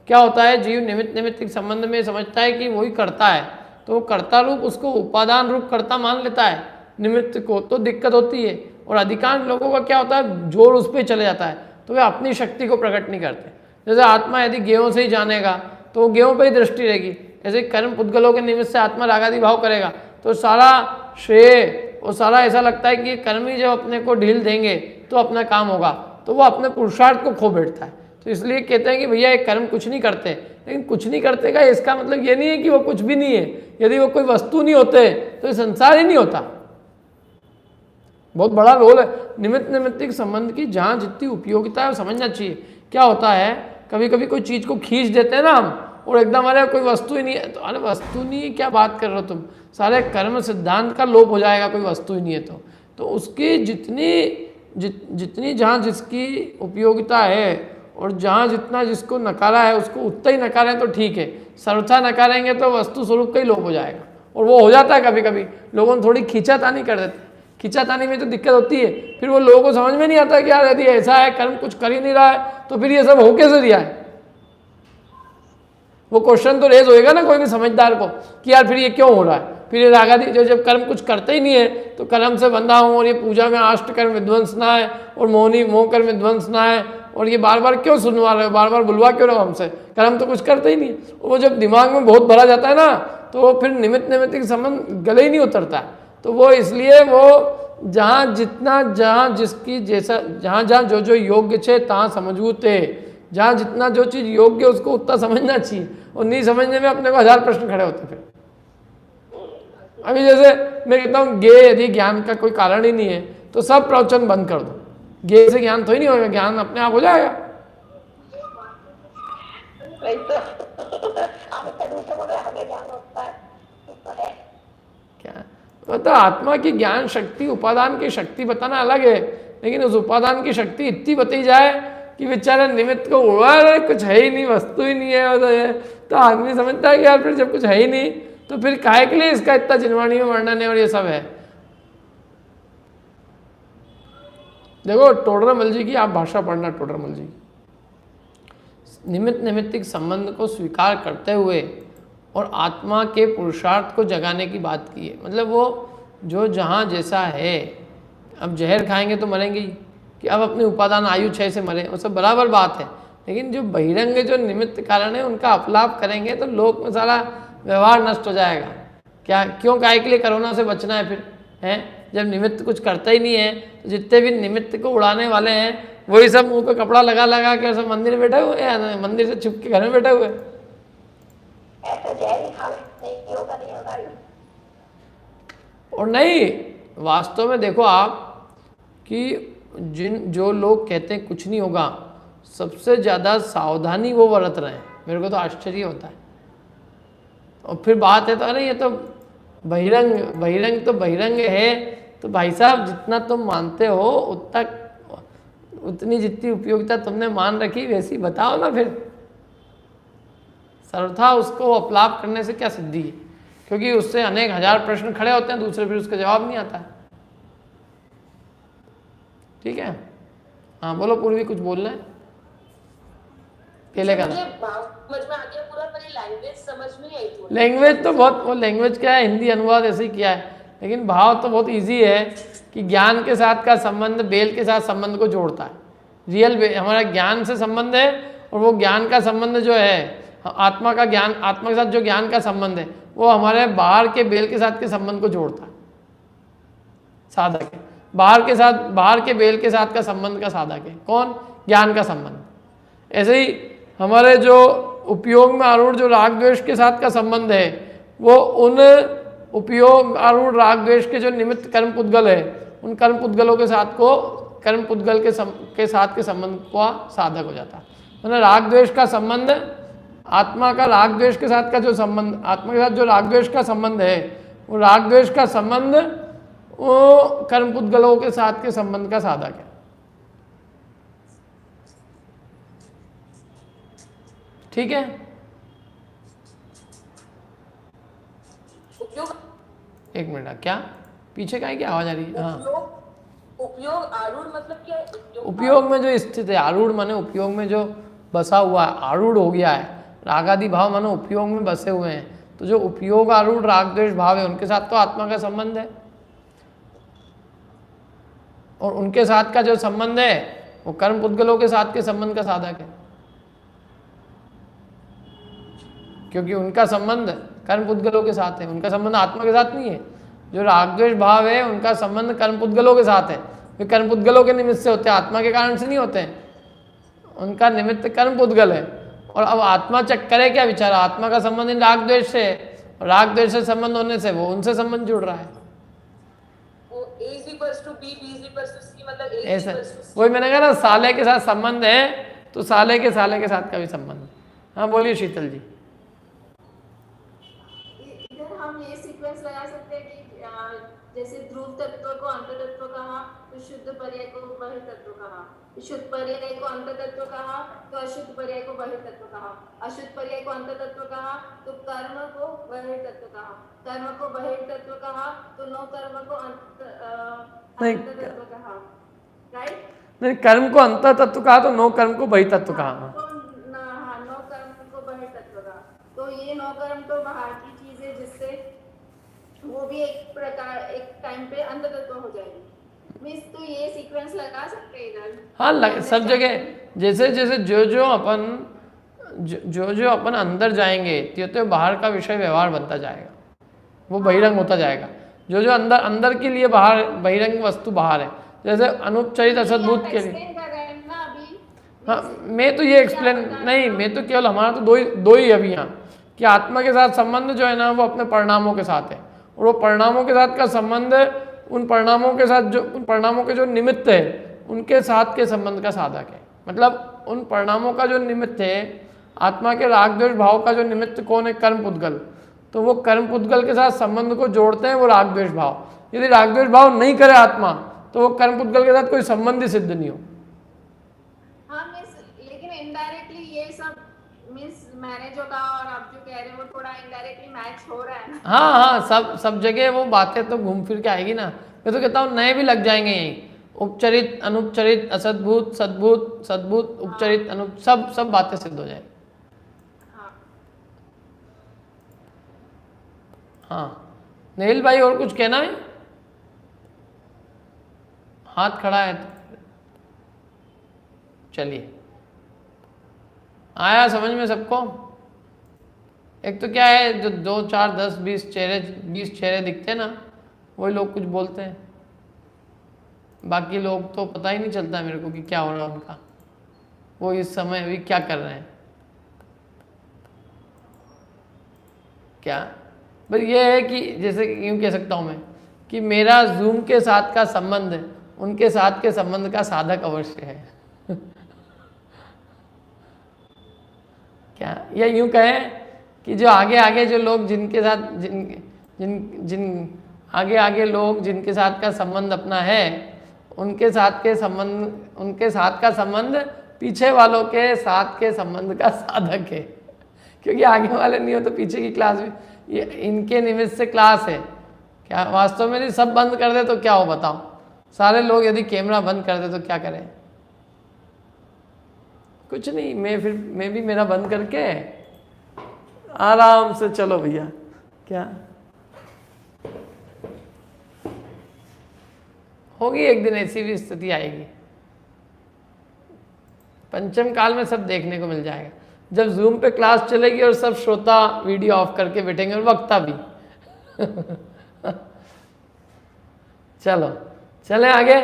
क्या होता है, जीव निमित्त नैमित्तिक संबंध में समझता है कि वही करता है, तो वो कर्ता रूप उसको उपादान रूप कर्ता मान लेता है निमित्त को, तो दिक्कत होती है। और अधिकांश लोगों का क्या होता है, जोर उस पर चले जाता है, तो वे अपनी शक्ति को प्रकट नहीं करते। जैसे आत्मा यदि ज्ञेयों से ही जानेगा तो वो ज्ञेयों पर ही दृष्टि रहेगी। ऐसे कर्म पुद्गलों के निमित्त से आत्मा रागादि भाव करेगा तो सारा श्रेय और सारा ऐसा लगता है कि कर्म ही जब अपने को ढील देंगे तो अपना काम होगा, तो वो अपने पुरुषार्थ को खो बैठता है। तो इसलिए कहते हैं कि भैया एक कर्म कुछ नहीं करते, लेकिन कुछ नहीं करते का इसका मतलब ये नहीं है कि वो कुछ भी नहीं है। यदि वो कोई वस्तु नहीं होते तो ये संसार ही नहीं होता। बहुत बड़ा रोल है निमित्त नैमित्तिक संबंध की, जहाँ जितनी उपयोगिता है वो समझना चाहिए। क्या होता है, कभी कभी कोई चीज़ को खींच देते हैं ना हम, और एकदम अरे कोई वस्तु ही नहीं है, तो अरे वस्तु नहीं है क्या बात कर रहे हो तुम, सारे कर्म सिद्धांत का लोप हो जाएगा कोई वस्तु ही नहीं है तो उसकी जितनी जहाँ जिसकी उपयोगिता है और जहाँ जितना जिसको नकारा है उसको उतना ही नकारें तो ठीक है, सर्वथा नकारेंगे तो वस्तु स्वरूप का ही लोप हो जाएगा। और वो हो जाता है कभी कभी, लोगों ने थोड़ी खींचातानी कर देते, खींचातानी में तो दिक्कत होती है। फिर वो लोगों को समझ में नहीं आता कि यार यदि ऐसा है, कर्म कुछ कर ही नहीं रहा है तो फिर ये सब हो कैसे दिया है। वो क्वेश्चन तो रेज होएगा ना कोई भी समझदार को कि यार फिर ये क्यों हो रहा है, फिर ये रागादि जो जब कर्म कुछ करते ही नहीं है तो कर्म से बंधा हूँ, और ये पूजा में अष्ट कर्म विध्वंस ना है और मोह कर्म विध्वंस ना है, और ये बार बार क्यों सुनवा रहे हो, बार बार बुलवा क्यों रहे हो हमसे, कर्म तो कुछ करते ही नहीं है। वो जब दिमाग में बहुत भरा जाता है ना तो फिर निमित्त नैमित्तिक संबंध गले ही नहीं उतरता। तो वो इसलिए वो जहाँ जितना, जहाँ जिसकी जैसा, जहाँ जहाँ जो योग्य छे तहाँ समझવું ते, जहाँ जितना जो चीज़ योग्य उसको उतना समझना चाहिए, और नहीं समझने में अपने को 1000 प्रश्न खड़े होते फिर। अभी जैसे मैं कहता हूँ ज्ञेय यदि ज्ञान का कोई कारण ही नहीं है तो सब प्रवचन बंद कर दो, ज्ञेय से ज्ञान तो ही नहीं होगा, ज्ञान अपने आप हो जाएगा। क्या तो आत्मा की ज्ञान शक्ति, उपादान की शक्ति बताना अलग है, लेकिन उस उपादान की शक्ति इतनी बताई जाए कि बेचारा निमित्त को उड़ा रहे, कुछ है ही नहीं, वस्तु ही नहीं है, तो आदमी समझता है कि यार फिर जब कुछ है ही नहीं तो फिर काहे के लिए इसका इतना जिनवाणी में वर्णन है और ये सब है। देखो टोडरमल जी की आप भाषा पढ़ना, टोडरमल जी निमित्त नैमित्तिक संबंध को स्वीकार करते हुए और आत्मा के पुरुषार्थ को जगाने की बात की है। मतलब वो जो जहाँ जैसा है, अब जहर खाएंगे तो मरेंगे ही, कि अब अपनी उपादान आयु 6 से मरे, वो सब बराबर बात है, लेकिन जो बहिरंग जो निमित्त कारण है उनका अपलाप करेंगे तो लोक में सारा व्यवहार नष्ट हो जाएगा। क्या क्यों काय के लिए कोरोना से बचना है फिर, हैं? जब निमित्त कुछ करता ही नहीं है तो जितने भी निमित्त को उड़ाने वाले हैं वही सब मुंह पे कपड़ा लगा लगा के सब मंदिर में बैठे हुए हैं, मंदिर से छुप के घर में बैठे हुए हैं। और नहीं, वास्तव में देखो आप कि जो लोग कहते हैं कुछ नहीं होगा, सबसे ज़्यादा सावधानी वो बरत रहे हैं। मेरे को तो आश्चर्य होता है। और फिर बात है तो अरे ये तो बहिरंग तो बहिरंग है, तो भाई साहब जितना तुम मानते हो उतनी जितनी उपयोगिता तुमने मान रखी वैसी बताओ ना फिर। सर्वथा उसको अपलाप करने से क्या सिद्धि है, क्योंकि उससे अनेक हजार प्रश्न खड़े होते हैं, दूसरे फिर उसका जवाब नहीं आता है। ठीक है, हाँ बोलो पूर्वी, कुछ बोलना है? पहले का समझ में आ गया पूरा, पर लैंग्वेज समझ में नहीं आई थी। लैंग्वेज तो बहुत, वो लैंग्वेज क्या है, हिंदी अनुवाद ऐसे ही किया है, लेकिन भाव तो बहुत इजी है कि ज्ञान के साथ का संबंध बेल के साथ संबंध को जोड़ता है। रियल हमारा ज्ञान से संबंध है, और वो ज्ञान का संबंध जो है आत्मा का ज्ञान, आत्मा के साथ जो ज्ञान का संबंध है वो हमारे बाहर के बेल के साथ के संबंध को जोड़ता है। साधक है, बाहर के बेल के साथ का संबंध का साधक है कौन? ज्ञान का संबंध। ऐसे ही हमारे जो उपयोग में आरूढ़ जो राग द्वेष के साथ का संबंध है वो उन उपयोग आरूढ़ राग द्वेष के जो निमित्त कर्म पुद्गल है उन कर्म पुद्गलों के साथ को कर्म पुद्गल के साथ के संबंध का साधक हो जाता है। मतलब राग द्वेष का संबंध, आत्मा का राग द्वेष के साथ का जो संबंध, आत्मा के साथ जो राग द्वेष का संबंध है वो राग द्वेष का संबंध वो कर्म पुद्गलों के साथ के संबंध का साधक है। ठीक है, एक मिनट, क्या पीछे का है, क्या आवाज आ रही है? हाँ, उपयोग आरूढ़ मतलब क्या है? उपयोग में जो स्थित है, आरूढ़ माने उपयोग में जो बसा हुआ है, आरूढ़ हो गया है। रागादि भाव माने उपयोग में बसे हुए हैं, तो जो उपयोग आरूढ़ राग द्वेष भाव है उनके साथ तो आत्मा का संबंध है, और उनके साथ का जो संबंध है वो कर्म पुद्गलों के साथ के संबंध का साधक है, क्योंकि उनका संबंध कर्म पुद्गलों के साथ है, उनका संबंध आत्मा के साथ नहीं है। जो राग द्वेष भाव है उनका संबंध कर्म पुद्गलों के साथ है, वे कर्म पुद्गलों के निमित्त से होते हैं, आत्मा के कारण से नहीं होते हैं। उनका निमित्त कर्म पुद्गल है। और अब आत्मा चेक करे क्या विचारा, आत्मा का संबंध इन राग द्वेष से, राग द्वेष से संबंध होने से वो उनसे संबंध जुड़ रहा है। ऐसा वही मैंने कहा ना, साले के साथ संबंध है तो साले के साथ का भी संबंध। हाँ बोलिए शीतल जी। इधर हम ये सीक्वेंस लगा सकते हैं कि जैसे ध्रुव तत्व को अंत तत्व कहा तो शुद्ध पर्याय को बहिर तत्व कहा, शुद्ध पर्याय को अंत तत्व कहा तो अशुद्ध पर्याय को बहिर तत्व कहा, अशुद्ध पर्याय को अंत तत्व कहा तो कर्म को बहिर तत्व कहा, कर्म को बहिर तत्व कहा तो नो कर्म को अंत तत्व कहा, राइट? नहीं, कर्म को अंत तत्व कहा तो नो कर्म को बहिर तत्व कहा। नो कर्म को बहिर तत्व कहा, तो ये नो कर्म तो बाहर की चीज है जिससे वो भी एक प्रकार एक टाइम पे अंत तत्व हो जाएगी। मिस तो ये सीक्वेंस लगा सकते हैं इधर। हाँ, सब जगह जैसे जैसे जो अपन अंदर जाएंगे तो बाहर का विषय व्यवहार बनता जाएगा, वो बहिरंग होता जाएगा। जो अंदर के लिए बाहर बहिरंग वस्तु बाहर है, जैसे अनुपचरित असद्भूत के लिए। हाँ, मैं तो ये एक्सप्लेन नहीं, मैं तो केवल हमारा तो दो ही अभी यहाँ कि आत्मा के साथ संबंध जो है ना वो अपने परिणामों के साथ है, और वो परिणामों के साथ का संबंध उन परिणामों के साथ जो उन परिणामों के जो निमित्त है उनके साथ के संबंध का साधक है। मतलब उन परिणामों का जो निमित्त है, आत्मा के राग द्वेष भाव का जो निमित्त कौन है? कर्म पुद्गल। तो वो कर्म पुद्गल के साथ संबंध को जोड़ते हैं वो राग द्वेष भाव। यदि राग द्वेष भाव नहीं करे आत्मा तो वो कर्म पुद्गल के साथ कोई संबंध ही सिद्ध नहीं हो। हाँ मिस, लेकिन इनडायरेक्टली ये सब मिस मैंने जो कहा और आप जो कह रहे हैं वो थोड़ा इनडायरेक्टली मैच हो रहा है ना। हाँ, सब जगह वो बातें तो घूम फिर के आएगी ना। मैं तो कहता हूँ नए भी लग जाएंगे यहीं, उपचरित अनुपचरित असद्भूत सद्भूत सद्भूत उपचरित अनुप सब बातें सिद्ध हो जाएगी। हाँ, नेहिल भाई और कुछ कहना है? हाथ खड़ा है तो चलिए। आया समझ में सबको? एक तो क्या है, जो 2, 4, 10, 20 चेहरे दिखते हैं ना, वही लोग कुछ बोलते हैं, बाकी लोग तो पता ही नहीं चलता मेरे को कि क्या हो रहा है उनका, वो इस समय अभी क्या कर रहे हैं। क्या बस ये है कि जैसे यूँ कह सकता हूँ मैं कि मेरा जूम के साथ का संबंध उनके साथ के संबंध का साधक अवश्य है। क्या, या यूँ कहें कि जो आगे जो लोग जिनके साथ जिन आगे लोग जिनके साथ का संबंध अपना है, उनके साथ का संबंध पीछे वालों के साथ के संबंध का साधक है। क्योंकि आगे वाले नहीं हो तो पीछे की क्लास भी ये इनके निमित्त से क्लास है। क्या वास्तव में नहीं, सब बंद कर दे तो क्या हो बताओ? सारे लोग यदि कैमरा बंद कर दे तो क्या करें? कुछ नहीं, मैं भी मेरा बंद करके आराम से चलो भैया। क्या होगी, एक दिन ऐसी भी स्थिति आएगी, पंचम काल में सब देखने को मिल जाएगा, जब जूम पे क्लास चलेगी और सब श्रोता वीडियो ऑफ करके बैठेंगे और वक्ता भी। चलो चले आगे,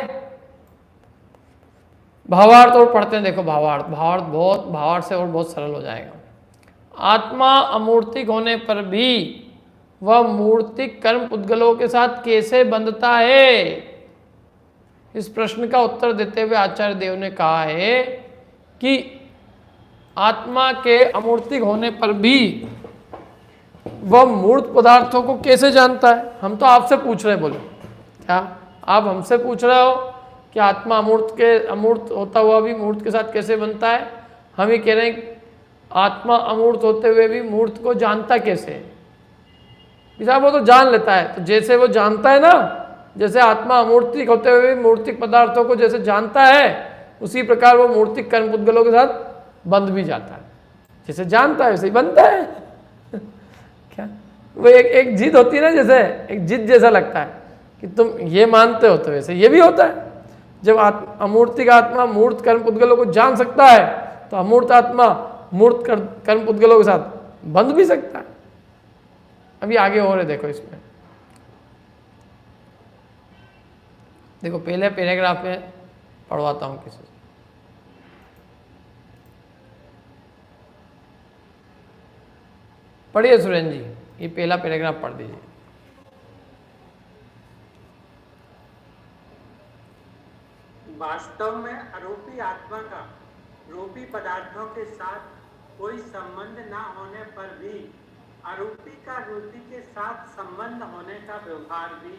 भावार्थ और पढ़ते हैं। देखो भावार्थ से और बहुत सरल हो जाएगा। आत्मा अमूर्तिक होने पर भी वह मूर्तिक कर्म पुद्गलों के साथ कैसे बंधता है? इस प्रश्न का उत्तर देते हुए आचार्य देव ने कहा है कि आत्मा के अमूर्तिक होने पर भी वह मूर्त पदार्थों को कैसे जानता है? हम तो आपसे पूछ रहे हैं, बोलो क्या आप हमसे पूछ रहे हो कि आत्मा अमूर्त होता हुआ भी मूर्त के साथ कैसे बनता है? हम ही कह रहे हैं आत्मा अमूर्त होते हुए भी मूर्त को जानता कैसे है? वो तो जान लेता है, तो जैसे वो जानता है ना, जैसे आत्मा अमूर्तिक होते हुए भी मूर्तिक पदार्थों को जैसे जानता है, उसी प्रकार वो मूर्तिक कर्म पुद्गलों के साथ बंध भी जाता है। जैसे जानता है वैसे ही बनता है। क्या वो एक जिद होती है ना, जैसे एक जिद जैसा लगता है कि तुम ये मानते हो तो वैसे ये भी होता है। जब अमूर्तिक आत्मा मूर्त कर्म पुद्गलों को जान सकता है, तो अमूर्त आत्मा मूर्त कर्म पुद्गलों के साथ बंध भी सकता है। अभी आगे हो रहे, देखो इसमें देखो, पहले पैराग्राफ में पढ़वाता हूं किसी से। पढ़िए सुरेंद्र जी, ये पहला पैराग्राफ पढ़ दीजिए। वास्तव में आरोपी आत्मा का रूपी पदार्थों के साथ कोई संबंध न होने पर भी आरोपी का रूपी के साथ संबंध होने का व्यवहार भी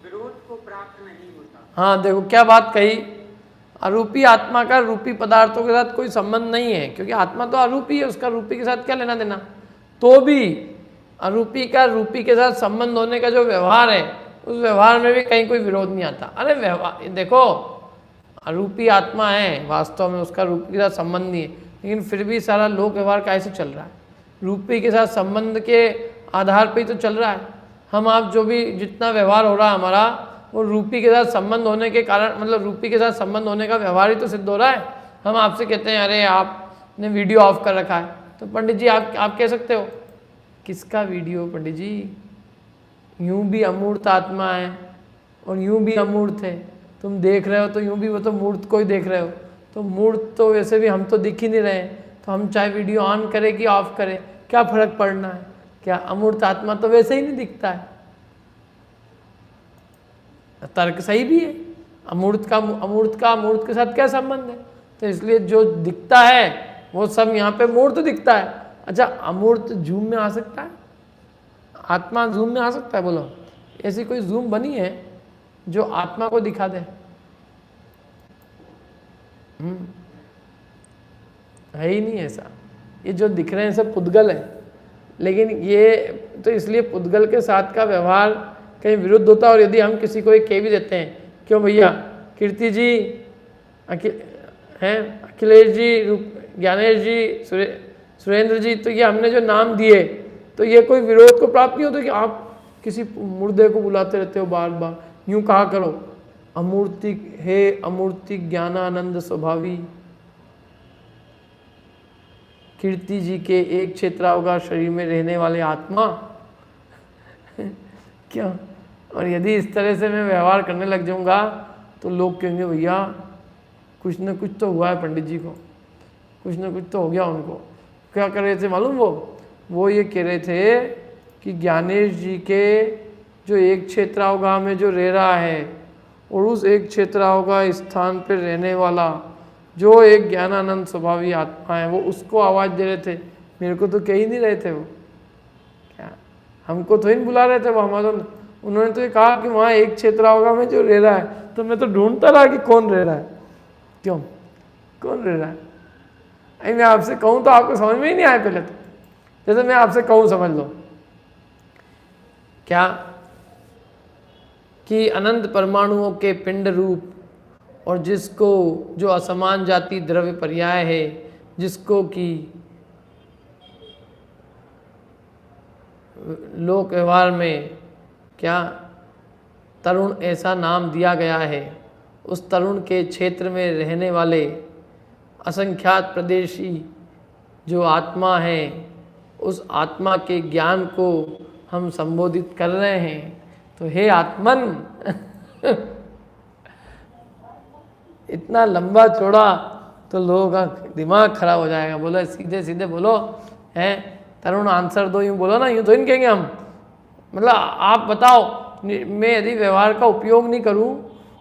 विरोध को प्राप्त नहीं होता। हाँ देखो क्या बात कही, आरोपी आत्मा का रूपी पदार्थों के साथ कोई संबंध नहीं है, क्योंकि आत्मा तो आरोपी है, उसका रूपी के साथ क्या लेना देना। तो भी आरोपी का रूपी के साथ संबंध होने का जो व्यवहार है, उस व्यवहार में भी कहीं कोई विरोध नहीं आता। अरे व्यवहार देखो, आरोपी आत्मा है, वास्तव में उसका रूपी के साथ संबंध नहीं है, लेकिन फिर भी सारा लोक व्यवहार कैसे चल रहा है? रूपी के साथ संबंध के आधार पर ही तो चल रहा है। हम आप जो भी जितना व्यवहार हो रहा है हमारा, वो रूपी के साथ संबंध होने के कारण, मतलब रूपी के साथ संबंध होने का व्यवहार ही तो सिद्ध हो रहा है। हम आपसे कहते हैं अरे आपने वीडियो ऑफ कर रखा है, तो पंडित जी आप कह सकते हो किसका वीडियो? पंडित जी यूं भी अमूर्त आत्मा है और यूं भी अमूर्त है, तुम देख रहे हो तो यूं भी वो तो मूर्त को ही देख रहे हो, तो मूर्त तो वैसे भी हम तो दिख ही नहीं रहे, तो हम चाहे वीडियो ऑन करें कि ऑफ करें क्या फर्क पड़ना है? क्या अमूर्त आत्मा तो वैसे ही नहीं दिखता है। तर्क सही भी है, अमूर्त का अमूर्त के साथ क्या संबंध है? तो इसलिए जो दिखता है वो सब यहाँ पे मूर्त दिखता है। अच्छा, अमूर्त जूम में आ सकता है? आत्मा जूम में आ सकता है? बोलो, ऐसी कोई जूम बनी है जो आत्मा को दिखा दे? है ही नहीं ऐसा। ये जो दिख रहे हैं सब पुद्गल है, लेकिन ये तो इसलिए पुद्गल के साथ का व्यवहार कहीं विरुद्ध होता है। और यदि हम किसी को एक कह भी देते हैं, क्यों भैया कीर्ति जी, अखिलेश जी, ज्ञानेश जी, सुरेंद्र जी, तो ये हमने जो नाम दिए, तो ये कोई विरोध को प्राप्त नहीं होता कि आप किसी मुर्दे को बुलाते रहते हो बार बार। यूं कहा करो, अमूर्तिक हे अमूर्तिक ज्ञानानंद स्वभावी। कीर्ति जी के एक क्षेत्रावगाह शरीर में रहने वाले आत्मा क्यों? और यदि इस तरह से मैं व्यवहार करने लग जाऊंगा तो लोग कहेंगे भैया कुछ न कुछ तो हुआ है पंडित जी को, कुछ न कुछ तो हो गया उनको। क्या कर रहे थे मालूम? वो ये कह रहे थे कि ज्ञानेश जी के जो एक क्षेत्रावगाह में जो रह रहा है और उस एक क्षेत्रावगाह स्थान पर रहने वाला जो एक ज्ञानानंद स्वभावी आत्मा है वो उसको आवाज़ दे रहे थे। मेरे को तो कह ही नहीं रहे थे वो, क्या हमको तो ही नहीं बुला रहे थे वो हमारा। उन्होंने तो ये कहा कि वहाँ एक क्षेत्रावगाह में जो रह रहा है, तो मैं तो ढूंढता रहा कि कौन रह रहा है, क्यों कौन रह रहा है। अरे मैं आपसे कहूँ तो आपको समझ में ही नहीं आया पहले तो। जैसे मैं आपसे कहूँ समझ लो क्या कि अनंत परमाणुओं के पिंड रूप और जिसको जो असमान जाति द्रव्य पर्याय है, जिसको कि लोक व्यवहार में क्या तरुण ऐसा नाम दिया गया है, उस तरुण के क्षेत्र में रहने वाले असंख्यात प्रदेशी जो आत्मा है, उस आत्मा के ज्ञान को हम संबोधित कर रहे हैं। तो हे आत्मन इतना लंबा चौड़ा तो लोगों का दिमाग खराब हो जाएगा। बोलो सीधे सीधे बोलो, हैं तरुण आंसर दो, यूँ बोलो ना, यूँ तो नहीं कहेंगे हम। मतलब आप बताओ, मैं यदि व्यवहार का उपयोग नहीं करूँ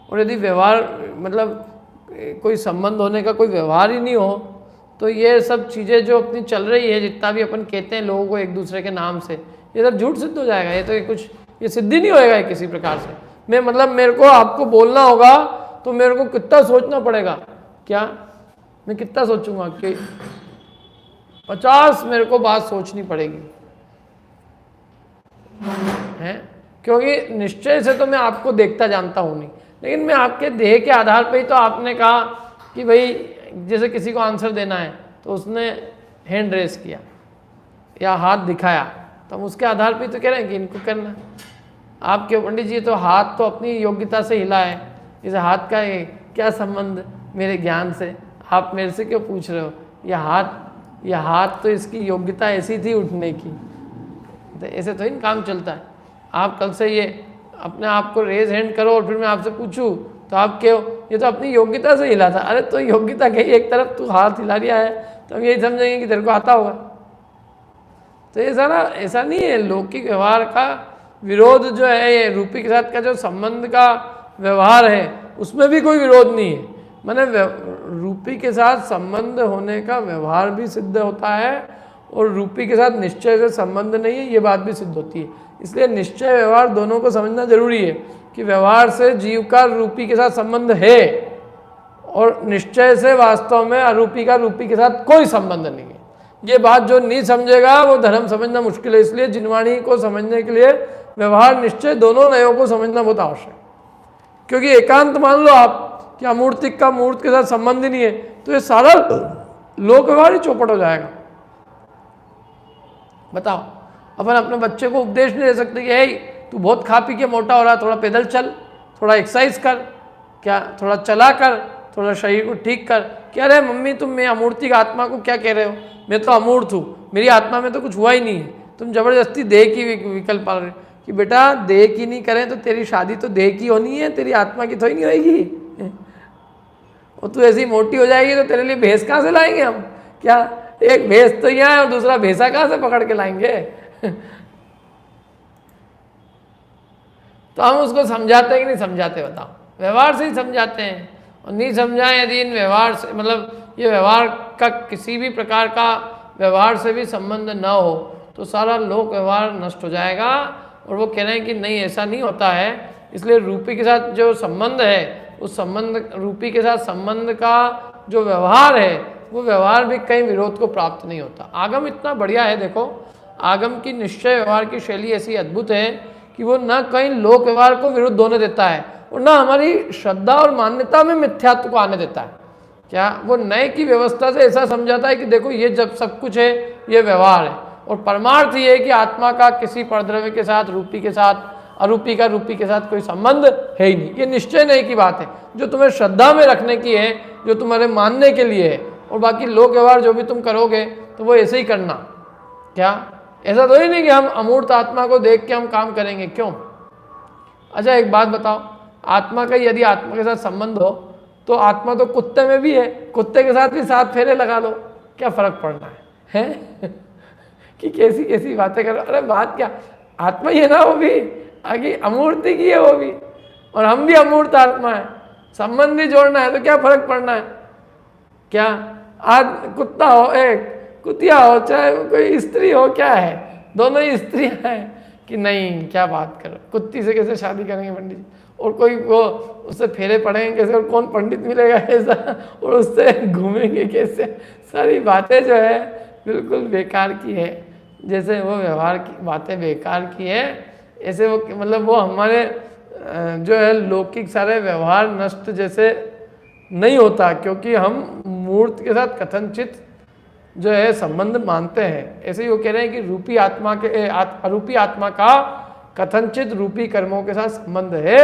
और यदि व्यवहार मतलब कोई संबंध होने का कोई व्यवहार ही नहीं हो, तो ये सब चीज़ें जो अपनी चल रही है, जितना भी अपन कहते हैं लोगों को एक दूसरे के नाम से, ये सब झूठ सिद्ध हो जाएगा। ये तो कुछ ये सिद्धि नहीं होएगा किसी प्रकार से। मैं मतलब मेरे को आपको बोलना होगा तो मेरे को कितना सोचना पड़ेगा, क्या मैं कितना सोचूंगा कि 50 मेरे को बात सोचनी पड़ेगी, हैं? क्योंकि निश्चय से तो मैं आपको देखता जानता हूँ नहीं, लेकिन मैं आपके देह के आधार पर ही तो आपने कहा कि भाई जैसे किसी को आंसर देना है तो उसने हैंड रेस किया या हाथ दिखाया, तो हम उसके आधार पर तो कह रहे हैं कि इनको करना। आप क्यों पंडित जी, तो हाथ तो अपनी योग्यता से हिला है, इस हाथ का क्या संबंध मेरे ज्ञान से? आप मेरे से क्यों पूछ रहे हो? यह हाथ तो इसकी योग्यता ऐसी थी उठने की, तो ऐसे तो ही काम चलता है। आप कल से ये अपने आप को रेज हैंड करो और फिर मैं आपसे पूछूं तो आप क्यों, ये तो अपनी योग्यता से हिला था। अरे तो योग्यता कही एक तरफ, तू हाथ हिला दिया है तो हम यही समझेंगे कि तेरे को आता होगा। तो ऐसा नहीं है। लौकिक व्यवहार का विरोध जो है, ये रूपी के साथ का जो संबंध का व्यवहार है उसमें भी कोई विरोध नहीं है। माने रूपी के साथ संबंध होने का व्यवहार भी सिद्ध होता है और रूपी के साथ निश्चय से संबंध नहीं है, ये बात भी सिद्ध होती है। इसलिए निश्चय व्यवहार दोनों को समझना जरूरी है कि व्यवहार से जीव का रूपी के साथ संबंध है और निश्चय से वास्तव में अरूपी का रूपी के साथ कोई संबंध नहीं है। ये बात जो नहीं समझेगा वो धर्म समझना मुश्किल है। इसलिए जिनवाणी को समझने के लिए व्यवहार निश्चय दोनों नयों को समझना बहुत आवश्यक है। क्योंकि एकांत मान लो आप कि अमूर्तिक का मूर्त के साथ संबंध ही नहीं है, तो ये सारा लोक व्यवहार ही चौपट हो जाएगा। बताओ, अपन अपने बच्चे को उपदेश नहीं दे सकते कि हे तू बहुत खा पी के मोटा हो रहा है, थोड़ा पैदल चल, थोड़ा एक्सरसाइज कर, क्या थोड़ा चला कर, थोड़ा शरीर को ठीक कर। क्या रहे मम्मी तुम मैं अमूर्तिक आत्मा को क्या कह रहे हो? मैं तो अमूर्त हूँ, मेरी आत्मा में तो कुछ हुआ ही नहीं है। तुम जबरदस्ती देह की विकल्प पा रहे हो कि बेटा देह की नहीं करें तो तेरी शादी तो देह की होनी है, तेरी आत्मा की थोड़ी नहीं होगी। और तू ऐसी मोटी हो जाएगी तो तेरे लिए भैंस कहाँ से लाएंगे हम? क्या एक भैंस तो यहाँ है और दूसरा भैंसा कहाँ से पकड़ के लाएंगे? तो हम उसको समझाते हैं कि नहीं समझाते? बताओ, व्यवहार से ही समझाते हैं। और नहीं समझाएं यदि इन व्यवहार से, मतलब ये व्यवहार का किसी भी प्रकार का व्यवहार से भी संबंध न हो, तो सारा लोक व्यवहार नष्ट हो जाएगा। और वो कह रहे हैं कि नहीं ऐसा नहीं होता है। इसलिए रूपी के साथ जो संबंध है, उस संबंध रूपी के साथ संबंध का जो व्यवहार है, वो व्यवहार भी कहीं विरोध को प्राप्त नहीं होता। आगम इतना बढ़िया है, देखो आगम की निश्चय व्यवहार की शैली ऐसी अद्भुत है कि वो न कहीं लोक व्यवहार को विरुद्ध होने देता है और न हमारी श्रद्धा और मान्यता में मिथ्यात्व को आने देता है। क्या वो नए की व्यवस्था से ऐसा समझाता है कि देखो ये जब सब कुछ है ये व्यवहार है, और परमार्थ ये है कि आत्मा का किसी परद्रव्य के साथ, रूपी के साथ, अरूपी का रूपी के साथ कोई संबंध है ही नहीं। ये निश्चय नहीं की बात है जो तुम्हें श्रद्धा में रखने की है, जो तुम्हारे मानने के लिए है। और बाकी लोक व्यवहार जो भी तुम करोगे तो वो ऐसे ही करना। क्या ऐसा तो ही नहीं कि हम अमूर्त आत्मा को देख के हम काम करेंगे, क्यों? अच्छा एक बात बताओ, आत्मा का यदि आत्मा के साथ संबंध हो तो आत्मा तो कुत्ते में भी है, कुत्ते के साथ भी 7 फेरे लगा लो, क्या फर्क पड़ना है? कि कैसी कैसी बातें कर, अरे बात क्या, आत्मा ही है ना वो भी, आगे अमूर्ति की है वो भी, और हम भी अमूर्त आत्मा है, संबंध ही जोड़ना है तो क्या फर्क पड़ना है? क्या आज कुत्ता हो, एक कुतिया हो, चाहे कोई स्त्री हो, क्या है, दोनों ही स्त्रियां हैं कि नहीं? क्या बात करो, कुत्ती से कैसे शादी करेंगे पंडित जी, और कोई वो उससे फेरे पड़ेंगे कैसे, और कौन पंडित मिलेगा ऐसा, और उससे घूमेंगे कैसे? सारी बातें जो है बिल्कुल बेकार की है। जैसे वो व्यवहार की बातें बेकार की है, ऐसे वो मतलब वो हमारे जो है लौकिक सारे व्यवहार नष्ट जैसे नहीं होता, क्योंकि हम मूर्त के साथ कथनचित जो है संबंध मानते हैं। ऐसे ही वो कह रहे हैं कि रूपी आत्मा के अरूपी आत्मा का कथनचित रूपी कर्मों के साथ संबंध है,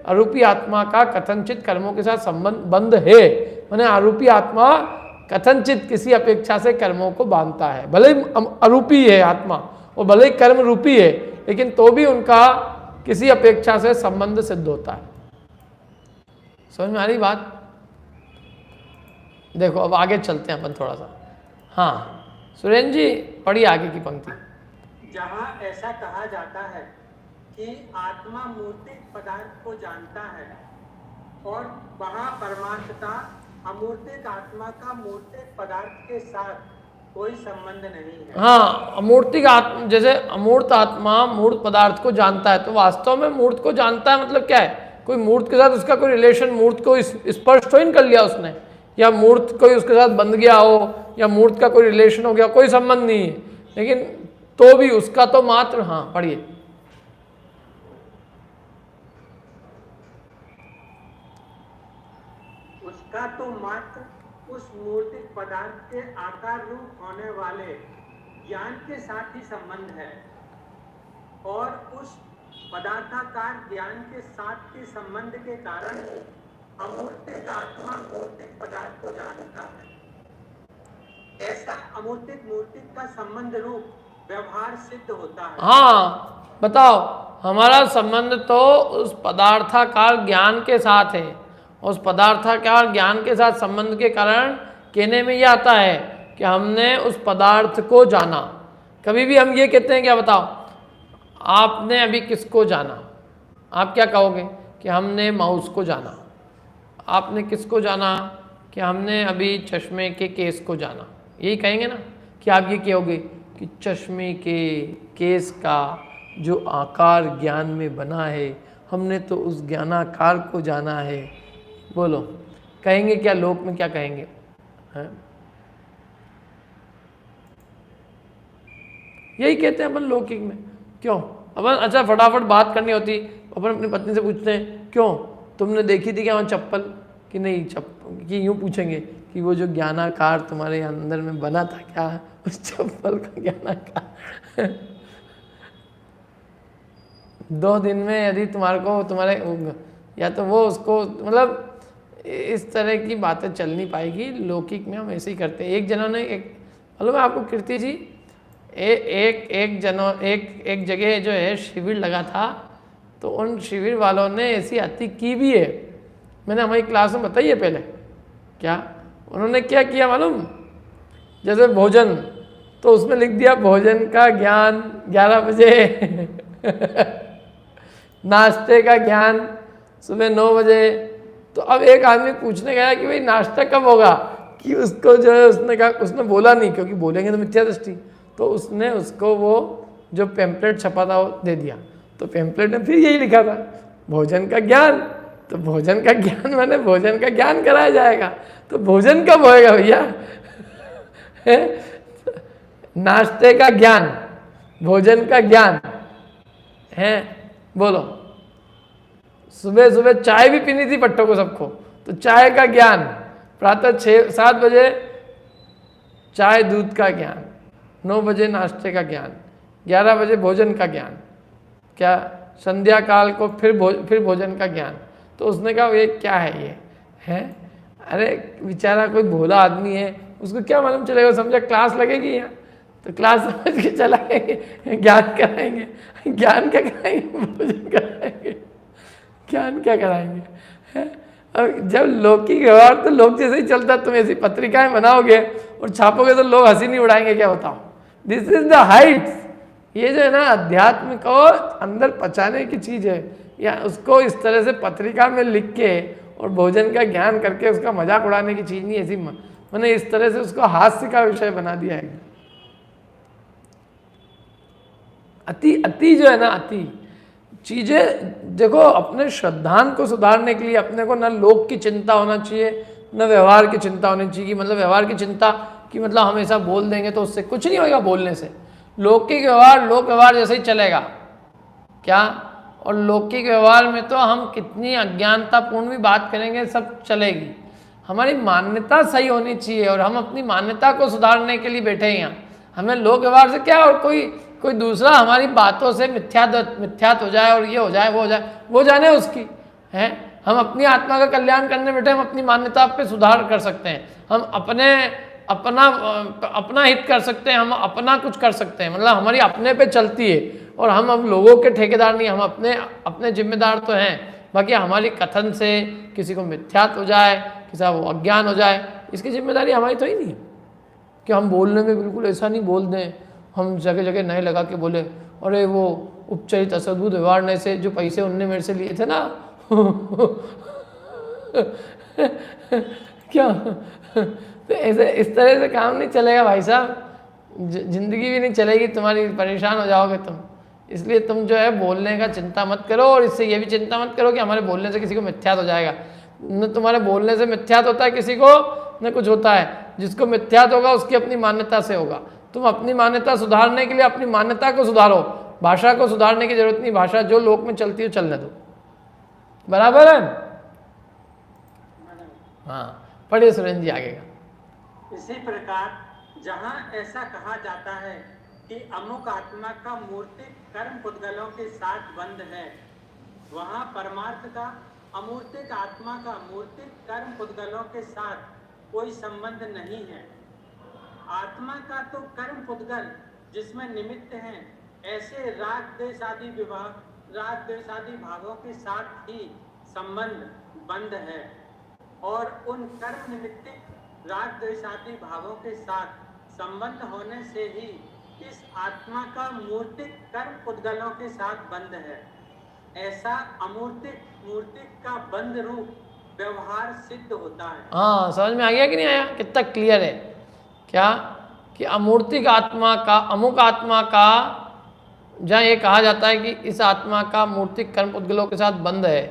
अरूपी आत्मा का कथनचित कर्मों के साथ संबंध है, माने आरूपी आत्मा कथनचित किसी अपेक्षा से कर्मों को बांधता है, भले ही अरूपी है आत्मा और भले ही कर्म रूपी है, लेकिन तो भी उनका किसी अपेक्षा से संबंध सिद्ध होता है। समझ में आ रही बात? देखो अब आगे चलते हैं अपन थोड़ा सा। हाँ सुरेंद्र जी पढ़िए आगे की पंक्ति। जहाँ ऐसा कहा जाता है कि आत्मा मूर्तिक पदार्थ को जानता है और वहाँ परमार्थता अमूर्तिक आत्मा का मूर्तिक पदार्थ के साथ कोई संबंध नहीं है। हाँ, अमूर्तिक आत्मा, जैसे अमूर्त आत्मा मूर्त पदार्थ को जानता है, तो वास्तव में मूर्त को जानता है मतलब क्या है? कोई मूर्त के साथ उसका कोई रिलेशन, मूर्त को स्पर्श तो ही कर लिया उसने, या मूर्त कोई उसके साथ बंध गया हो, या मूर्त का कोई रिलेशन हो गया, कोई संबंध नहीं है, लेकिन तो भी उसका तो मात्र, हाँ पढ़िए। उसका तो मात्र उस मूर्तिक पदार्थ के आकार रूप होने वाले ज्ञान के साथ ही संबंध है, और उस पदार्थाकार ज्ञान के साथ के संबंध के कारण अमूर्तिक आत्मा मूर्तिक पदार्थ को जानता है। ऐसा अमूर्तिक मूर्तिक का संबंध रूप व्यवहार सिद्ध होता है। हाँ बताओ, हमारा संबंध तो उस पदार्थाकार ज्ञान के साथ है, उस पदार्थाकार ज्ञान के साथ संबंध के कारण कहने में यह आता है कि हमने उस पदार्थ को जाना। कभी भी हम ये कहते हैं क्या, बताओ आपने अभी किसको जाना? आप क्या कहोगे कि हमने माउस को जाना। आपने किसको जाना? कि हमने अभी चश्मे के केस को जाना। यही कहेंगे ना कि आप ये कहोगे कि चश्मे के केस का जो आकार ज्ञान में बना है, हमने तो उस ज्ञानाकार को जाना है। बोलो कहेंगे क्या? लोक में क्या कहेंगे? हैं? यही कहते हैं अपन लौकिक में। क्यों? अपन अच्छा फटाफट बात करनी होती, अपन अपनी पत्नी से पूछते हैं क्यों तुमने देखी थी क्या वहाँ चप्पल? कि नहीं चप्पल, कि यूँ पूछेंगे कि वो जो ज्ञानाकार तुम्हारे अंदर में बना था क्या उस चप्पल का ज्ञानाकार 2 दिन में यदि तुम्हारे या तो वो उसको, मतलब इस तरह की बातें चल नहीं पाएगी। लौकिक में हम ऐसे ही करते हैं। एक जनों ने मालूम है आपको कीर्ति जी, एक जगह जो है शिविर लगा था, तो उन शिविर वालों ने ऐसी अति की भी है, मैंने हमारी क्लास में बताई है पहले। क्या उन्होंने क्या किया मालूम? जैसे भोजन, तो उसमें लिख दिया भोजन का ज्ञान 11 बजे नाश्ते का ज्ञान सुबह 9 बजे। तो अब एक आदमी पूछने गया कि भाई नाश्ता कब होगा, कि उसको जो है उसने बोला नहीं, क्योंकि बोलेंगे तो मिथ्या दृष्टि, तो उसने उसको वो जो पैम्पलेट छपा था वो दे दिया। तो पैम्पलेट में फिर यही लिखा था भोजन का ज्ञान। तो भोजन का ज्ञान माने भोजन का ज्ञान कराया जाएगा, तो भोजन कब होएगा भैया? नाश्ते का ज्ञान, भोजन का ज्ञान है। बोलो सुबह सुबह चाय भी पीनी थी पट्टों को सबको, तो चाय का ज्ञान, प्रातः 6-7 बजे चाय दूध का ज्ञान, 9 बजे नाश्ते का ज्ञान, 11 बजे भोजन का ज्ञान, क्या संध्या काल को फिर भोजन का ज्ञान। तो उसने कहा ये क्या है, ये है? अरे बेचारा कोई भोला आदमी है, उसको क्या मालूम चलेगा, समझा क्लास लगेगी यहाँ तो क्लास समझ के चलाएंगे, ज्ञान कराएंगे। ज्ञान क्या कराएंगे, भोजन कराएंगे, ज्ञान क्या कराएंगे है? अब जब लौकिक व्यवहार तो लोग जैसे ही चलता, तुम ऐसी पत्रिकाएं बनाओगे और छापोगे तो लोग हंसी नहीं उड़ाएंगे, क्या बताओ। This is the Heights. ये जो है ना अध्यात्म को अंदर पचाने की चीज़ है, या उसको इस तरह से पत्रिका में लिख के और भोजन का ज्ञान करके उसका मजाक उड़ाने की चीज़ नहीं, ऐसी मैंने इस तरह से उसको हास्य का विषय बना दिया है। अति जो है ना, अति चीज़ें देखो, अपने श्रद्धान को सुधारने के लिए अपने को न लोक की चिंता होना चाहिए, न व्यवहार की चिंता होनी चाहिए। कि मतलब व्यवहार की चिंता कि मतलब हम ऐसा बोल देंगे तो उससे कुछ नहीं होगा बोलने से। लौकिक व्यवहार लोक व्यवहार जैसे ही चलेगा क्या, और लौकिक व्यवहार में तो हम कितनी अज्ञानतापूर्ण भी बात करेंगे सब चलेगी। हमारी मान्यता सही होनी चाहिए और हम अपनी मान्यता को सुधारने के लिए बैठे हैं यहाँ। हमें लोक व्यवहार से क्या, और कोई दूसरा हमारी बातों से मिथ्यात हो जाए और ये हो जाए वो हो जाए, वो जाने उसकी है। हम अपनी आत्मा का कल्याण करने बैठे, हम अपनी मान्यता पे सुधार कर सकते हैं, हम अपना हित कर सकते हैं, हम अपना कुछ कर सकते हैं, मतलब हमारी अपने पे चलती है। और हम अब लोगों के ठेकेदार नहीं, हम अपने जिम्मेदार तो हैं। बाकी हमारी कथन से किसी को मिथ्यात हो जाए, किसी को अज्ञान हो जाए, इसकी जिम्मेदारी हमारी तो ही नहीं है कि हम बोलने में बिल्कुल ऐसा नहीं बोल दें। हम जगह जगह नए लगा के बोले, अरे वो उपचरित असद्भुत व्यवहार से जो पैसे उनने मेरे से लिए थे ना क्या तो ऐसे इस तरह से काम नहीं चलेगा भाई साहब। जिंदगी भी नहीं चलेगी तुम्हारी, परेशान हो जाओगे तुम। इसलिए तुम जो है बोलने का चिंता मत करो, और इससे ये भी चिंता मत करो कि हमारे बोलने से किसी को मिथ्यात हो जाएगा। न तुम्हारे बोलने से मिथ्यात होता है किसी को, न कुछ होता है। जिसको मिथ्यात होगा उसकी अपनी मान्यता से होगा। तुम अपनी मान्यता सुधारने के लिए अपनी मान्यता को सुधारो, भाषा को सुधारने की जरूरत नहीं। भाषा जो लोक में चलती है चलने दो, बराबर है। हाँ, पढ़िए सुरेंद्र जी आगे का। इसी प्रकार जहाँ ऐसा कहा जाता है कि अमुक आत्मा का मूर्तिक कर्म पुद्गलों के साथ बंध है, वहाँ परमार्थ का अमूर्तिक आत्मा का मूर्तिक कर्म पुद्गलों के साथ कोई संबंध नहीं है। आत्मा का तो कर्म पुद्गल जिसमें निमित्त हैं, ऐसे राग द्वेष आदि भावों के साथ ही संबंध बंध है, और उन कर्म निमित्तिक राग द्वेष आदि भावों के साथ संबंध होने से ही इस आत्मा का मूर्तिक कर्म पुद्गलों के साथ बंध है। ऐसा अमूर्तिक मूर्तिक का बंध रूप व्यवहार सिद्ध होता है। हाँ, समझ में आ गया कि नहीं आया? कितना क्लियर है क्या कि अमूर्तिक आत्मा का, अमुक आत्मा का, जहाँ ये कहा जाता है कि इस आत्मा का मूर्तिक कर्म पुद्गलों के साथ बंध है,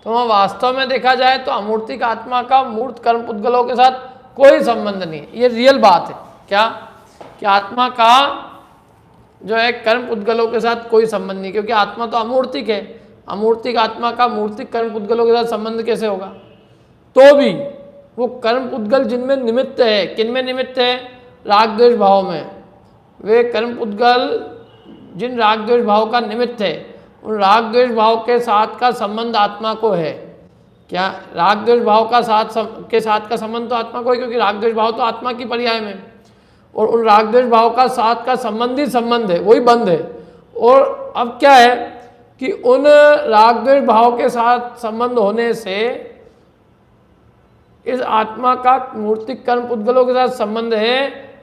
तो वहाँ वास्तव में देखा जाए तो अमूर्तिक आत्मा का मूर्त कर्म पुद्गलों के साथ कोई संबंध नहीं है। ये रियल बात है क्या कि आत्मा का जो है कर्म पुद्गलों के साथ कोई संबंध नहीं, क्योंकि आत्मा तो अमूर्तिक है। अमूर्तिक आत्मा का मूर्तिक कर्म पुद्गलों के साथ संबंध कैसे होगा? तो भी वो कर्म पुद्गल जिनमें निमित्त है, किनमें निमित्त है? राग द्वेष भाव में। वे कर्म पुद्गल जिन राग द्वेष भाव का निमित्त है, उन राग द्वेष भाव के साथ का संबंध आत्मा को है। क्या राग द्वेष भाव का साथ का संबंध तो आत्मा को है, क्योंकि राग द्वेष भाव तो आत्मा की पर्याय में, और उन राग द्वेष भाव का साथ का संबंध ही संबंध है, वही बंध है। और अब क्या है कि उन राग द्वेष भाव के साथ संबंध होने से इस आत्मा का मूर्तिक कर्म पुद्गलों के साथ संबंध है,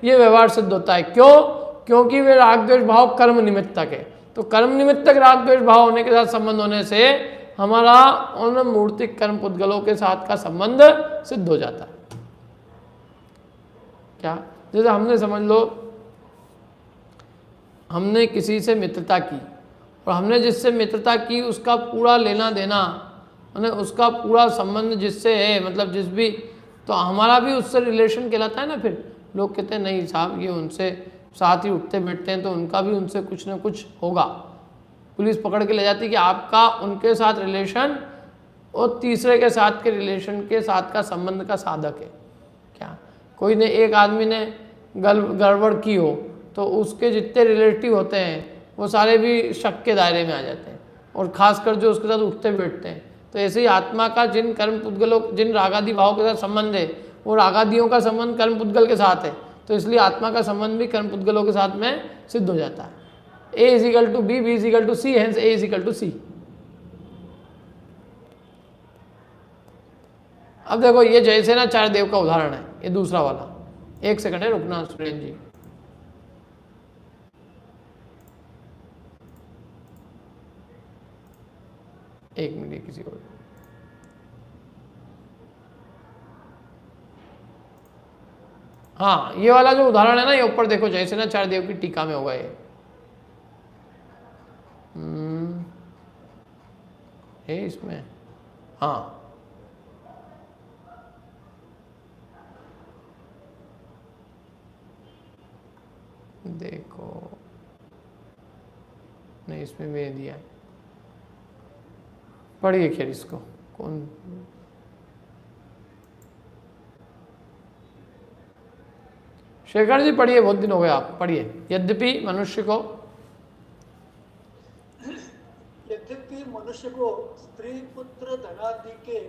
ये व्यवहार सिद्ध होता है। क्यों? क्योंकि वे राग द्वेष भाव कर्म निमित्तक है। तो कर्म निमित्तक राग द्वेष भाव होने के साथ संबंध होने से हमारा उन मूर्तिक कर्म पुद्गलों के साथ का संबंध सिद्ध हो जाता है। क्या? जैसे हमने समझ लो, हमने किसी से मित्रता की, और हमने जिससे मित्रता की उसका पूरा लेना देना, मैंने उसका पूरा संबंध जिससे है, मतलब जिस भी, तो हमारा भी उससे रिलेशन कहलाता है ना। फिर लोग कहते हैं नहीं साहब, ये उनसे साथ ही उठते बैठते हैं तो उनका भी उनसे कुछ ना कुछ होगा। पुलिस पकड़ के ले जाती है कि आपका उनके साथ रिलेशन और तीसरे के साथ के रिलेशन के साथ का संबंध का साधक है। क्या कोई ने, एक आदमी ने गड़बड़ की हो तो उसके जितने रिलेटिव होते हैं वो सारे भी शक के दायरे में आ जाते हैं, और खासकर जो उसके साथ उठते बैठते हैं। तो ऐसे ही आत्मा का जिन कर्म पुद्गलों, जिन रागादि भाव के साथ संबंध है, वो रागादियों का संबंध कर्म पुद्गल के साथ है, तो इसलिए आत्मा का संबंध भी कर्म पुद्गलों के साथ में सिद्ध हो जाता है। A is equal to B, B is equal to C, hence A is equal to C. अब देखो ये जैसे ना चार देव का उदाहरण है, ये दूसरा वाला। एक सेकंड है, रुकना सुरेंद्र जी। एक मिनट किसी को, हाँ ये वाला जो उदाहरण है ना, ये ऊपर देखो जैसे ना चार देव की टीका में होगा ये। है इसमें, हाँ देखो, नहीं इसमें मैंने दिया, पढ़िए खैर इसको। कौन, शेखर जी पढ़िए, बहुत दिन हो गए आप पढ़िए। यद्यपि मनुष्य को स्त्री पुत्र धनादि के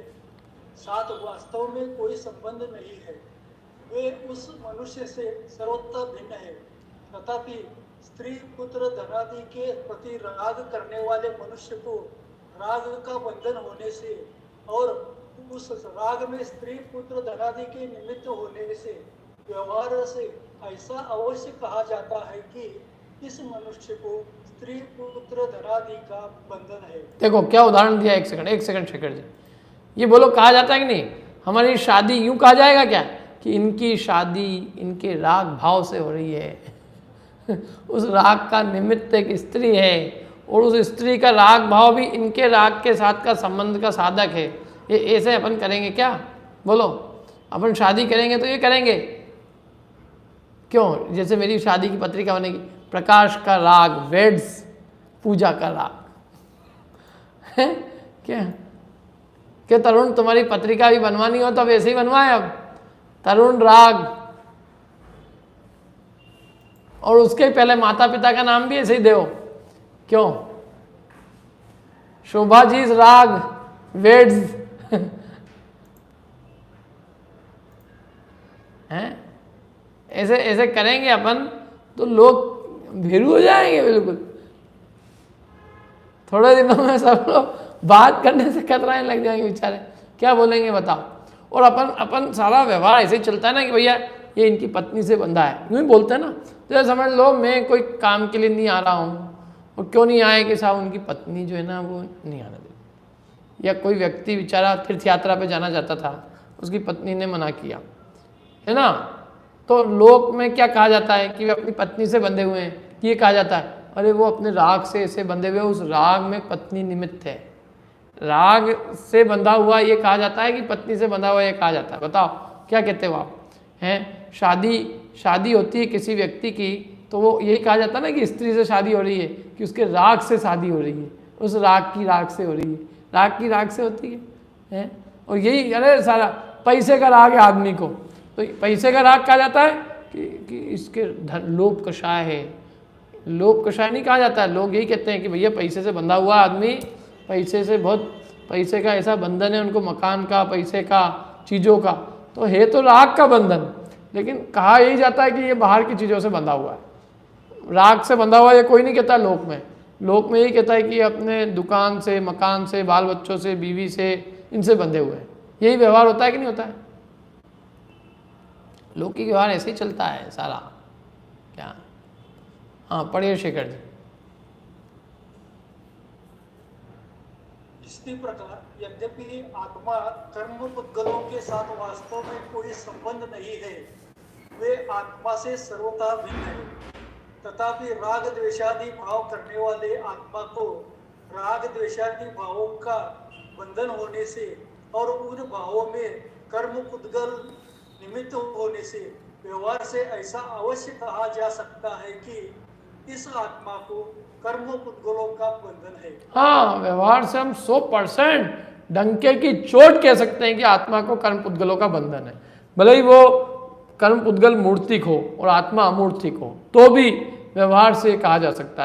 साथ वास्तव में कोई संबंध नहीं है, वे उस मनुष्य से सर्वथा भिन्न है। तथापि स्त्री पुत्र धनादि के प्रति राग करने वाले मनुष्य को राग का बंधन होने से और उस राग में स्त्री पुत्र धनादि के निमित्त होने से व्यवहार से ऐसा अवश्य कहा जाता है कि इस मनुष्य को स्त्री पुत्र धनादि का बंधन है। देखो क्या उदाहरण दिया, एक सेकंड शेखर जी, ये बोलो कहा जाता है कि नहीं, हमारी शादी यूं कहा जाएगा क्या कि इनकी शादी इनके राग भाव से हो रही है उस राग का निमित्त एक स्त्री है और उस स्त्री का राग भाव भी इनके राग के साथ का संबंध का साधक है। ये ऐसे अपन करेंगे क्या? बोलो, अपन शादी करेंगे तो ये करेंगे क्यों? जैसे मेरी शादी की पत्रिका बनेगी, प्रकाश का राग वेड्स पूजा का राग है क्या तरुण तुम्हारी पत्रिका भी बनवानी हो तो अब ऐसे ही बनवाए, अब तरुण राग, और उसके पहले माता पिता का नाम भी ऐसे ही दो। क्यों? शोभा जी राग वेड्स हैं, ऐसे ऐसे करेंगे अपन तो लोग भीरू हो जाएंगे बिल्कुल। थोड़े दिनों में सब लोग बात करने से कतराने लग जाएंगे बेचारे, क्या बोलेंगे बताओ। और अपन सारा व्यवहार ऐसे ही चलता है ना कि भैया ये इनकी पत्नी से बंधा है, यूँ ही बोलते हैं ना। तो समझ लो मैं कोई काम के लिए नहीं आ रहा हूँ, और क्यों नहीं आए कि साहब उनकी पत्नी जो है ना वो नहीं आने दे, या कोई व्यक्ति बेचारा तीर्थ यात्रा पे जाना चाहता था, उसकी पत्नी ने मना किया, है ना, तो लोक में क्या कहा जाता है कि वे अपनी पत्नी से बंधे हुए हैं। ये कहा जाता है अरे वो अपने राग से ऐसे बंधे हुए, उस राग में पत्नी निमित्त है, राग से बंधा हुआ ये कहा जाता है कि पत्नी से बंधा हुआ ये कहा जाता है। बताओ क्या कहते हो आप? हैं शादी होती है किसी व्यक्ति की तो वो यही कहा जाता है ना कि स्त्री से शादी हो रही है कि उसके राग से शादी हो रही है, उस राग की राग से हो रही है, राग की राग से होती है। और यही अरे सारा पैसे का राग है आदमी को, तो पैसे का राग कहा जाता है कि इसके लोभ कषाय है। लोभ कषाय नहीं कहा जाता है, लोग यही कहते हैं कि भैया पैसे से बंधा हुआ आदमी, पैसे से बहुत पैसे का ऐसा बंधन है उनको, मकान का, पैसे का, चीज़ों का, तो है तो राग का बंधन, लेकिन कहा यही जाता है कि ये बाहर की चीज़ों से बंधा हुआ है, राग से बंधा हुआ ये कोई नहीं कहता लोक में। लोक में यही कहता है कि अपने दुकान से, मकान से, बाल बच्चों से, बीवी से, इनसे बंधे हुए हैं। यही व्यवहार होता है कि नहीं होता है? लौकिक व्यवहार ऐसे ही चलता है सारा। क्या? हाँ पढ़िए शेखर जी। इसी प्रकार यद्यपि आत्मा कर्म पुद्गलों के साथ वास्तव में कोई संबंध नहीं है, वे आत्मा से सर्वथा भिन्न है, तथापि राग द्वेषादि भाव करने वाले आत्मा को राग द्वेषादि भावों का बंधन होने से और उन भावों में कर्म पुद्गल निमित्त होने से व्यवहार से ऐसा अवश्य कहा जा सकता है कि इस आत्मा को कर्म पुद्गलों का बंधन है। हाँ, व्यवहार से हम 100% डंके की चोट कह सकते हैं कि आत्मा को कर्म पुद्गलों का बंधन है। भले ही वो कर्म पुद्गल मूर्तिक हो और आत्मा अमूर्तिक हो, तो भी व्यवहार से कहा जा सकता है।